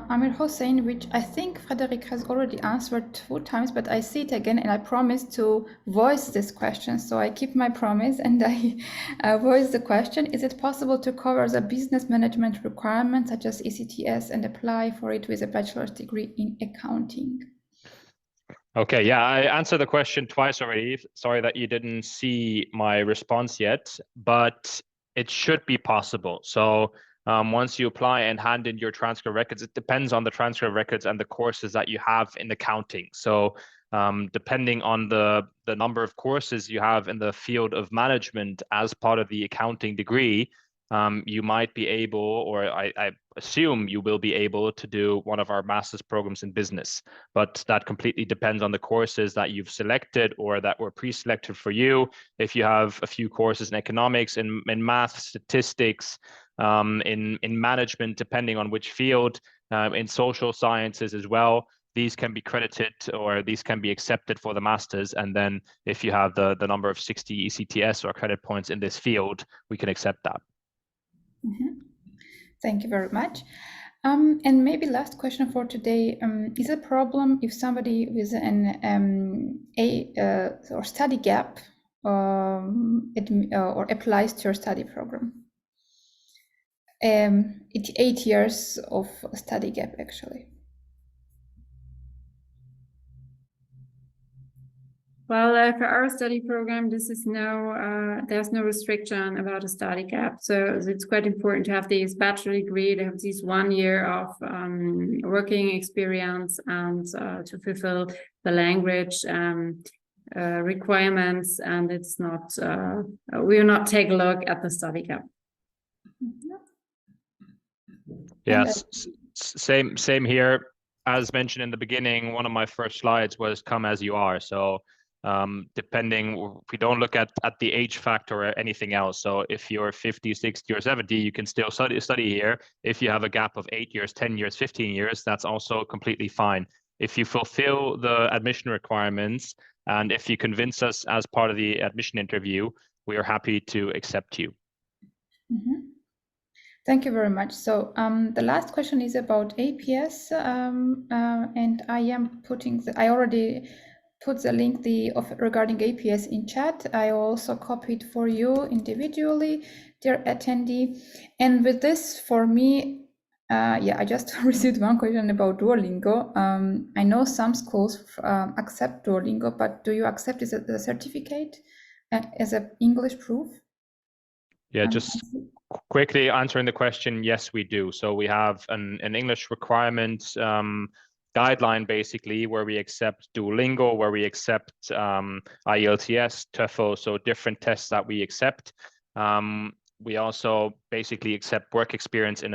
Amir Hossein, which I think Frederick has already answered 2 times, but I see it again and I promise to voice this question. So I keep my promise and I voice the question. Is it possible to cover the business management requirements such as ECTS and apply for it with a bachelor's degree in accounting? Okay, yeah, I answered the question twice already. Sorry that you didn't see my response yet, but it should be possible. So once you apply and hand in your transfer records, it depends on the transfer records and the courses that you have in accounting. So depending on the number of courses you have in the field of management as part of the accounting degree, you might be able, or I assume you will be able to do one of our master's programs in business. But that completely depends on the courses that you've selected or that were pre-selected for you. If you have a few courses in economics, in math, statistics, in management, depending on which field, in social sciences as well, these can be credited or these can be accepted for the masters. And then if you have the number of 60 ECTS or credit points in this field, we can accept that. Thank you very much. And maybe last question for today, is a problem if somebody with an or study gap or applies to your study program? It's 8 years of study gap actually. Well, for our study program, this is there's no restriction about a study gap. So it's quite important to have this bachelor degree, to have this 1 year of working experience and to fulfill the language requirements. And it's not, we will not take a look at the study gap. Yes, same here. As mentioned in the beginning, one of my first slides was come as you are. So depending, we don't look at the age factor or anything else. So if you're 50, 60 or 70, you can still study here. If you have a gap of 8 years, 10 years, 15 years, that's also completely fine. If you fulfill the admission requirements and if you convince us as part of the admission interview, we are happy to accept you. Thank you very much. So the last question is about APS, and I am I already put the link regarding APS in chat. I also copied for you individually, dear attendee. And with this, for me, I just received one question about Duolingo. I know some schools accept Duolingo, but do you accept it as a certificate as an English proof? Yeah, just quickly answering the question, yes, we do. So we have an English requirement guideline, basically, where we accept Duolingo, where we accept IELTS, TOEFL, so different tests that we accept. We also basically accept work experience in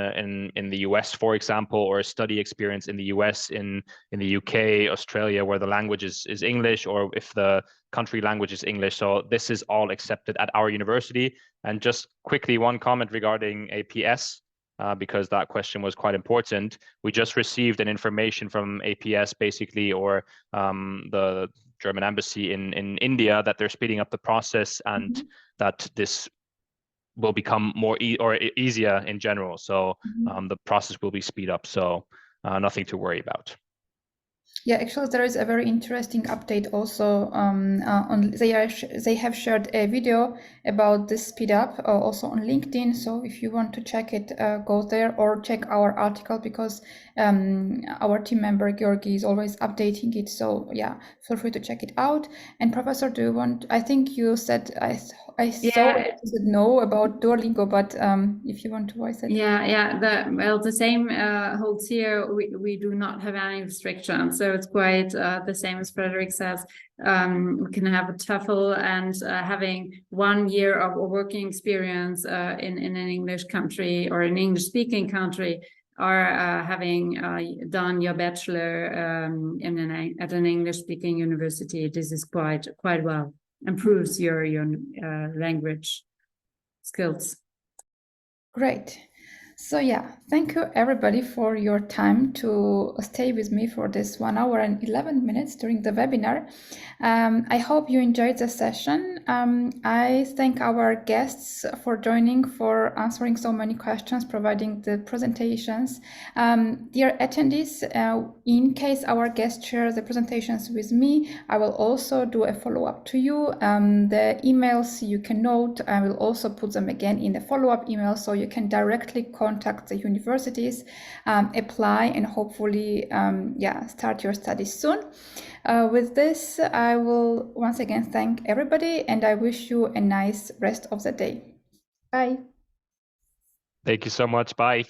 the US, for example, or study experience in the US, in the UK, Australia, where the language is English, or if the country language is English. So this is all accepted at our university. And just quickly, one comment regarding APS, because that question was quite important. We just received an information from APS, basically, or the German embassy in India, that they're speeding up the process and that this will become more easier in general. So the process will be speed up. So nothing to worry about. Yeah, actually, there is a very interesting update also. They have shared a video about this speed up also on LinkedIn. So if you want to check it, go there or check our article, because our team member Georgi is always updating it. So yeah, feel free to check it out. And Professor, do you want? I think you said I saw you said no about Duolingo, but if you want to voice it. Yeah. The same holds here. We do not have any restrictions, so it's quite the same as Frederick says. We can have a TOEFL, and having 1 year of working experience in an English country or an English-speaking country, or having done your bachelor at an English-speaking university. This is quite well, improves your language skills. Great. So yeah, thank you everybody for your time to stay with me for this 1 hour and 11 minutes during the webinar. I hope you enjoyed the session. I thank our guests for joining, for answering so many questions, providing the presentations. Dear attendees, in case our guests share the presentations with me, I will also do a follow-up to you. The emails you can note, I will also put them again in the follow-up email, so you can directly contact the universities, apply, and hopefully start your studies soon. With this, I will once again thank everybody, and I wish you a nice rest of the day. Bye. Thank you so much. Bye.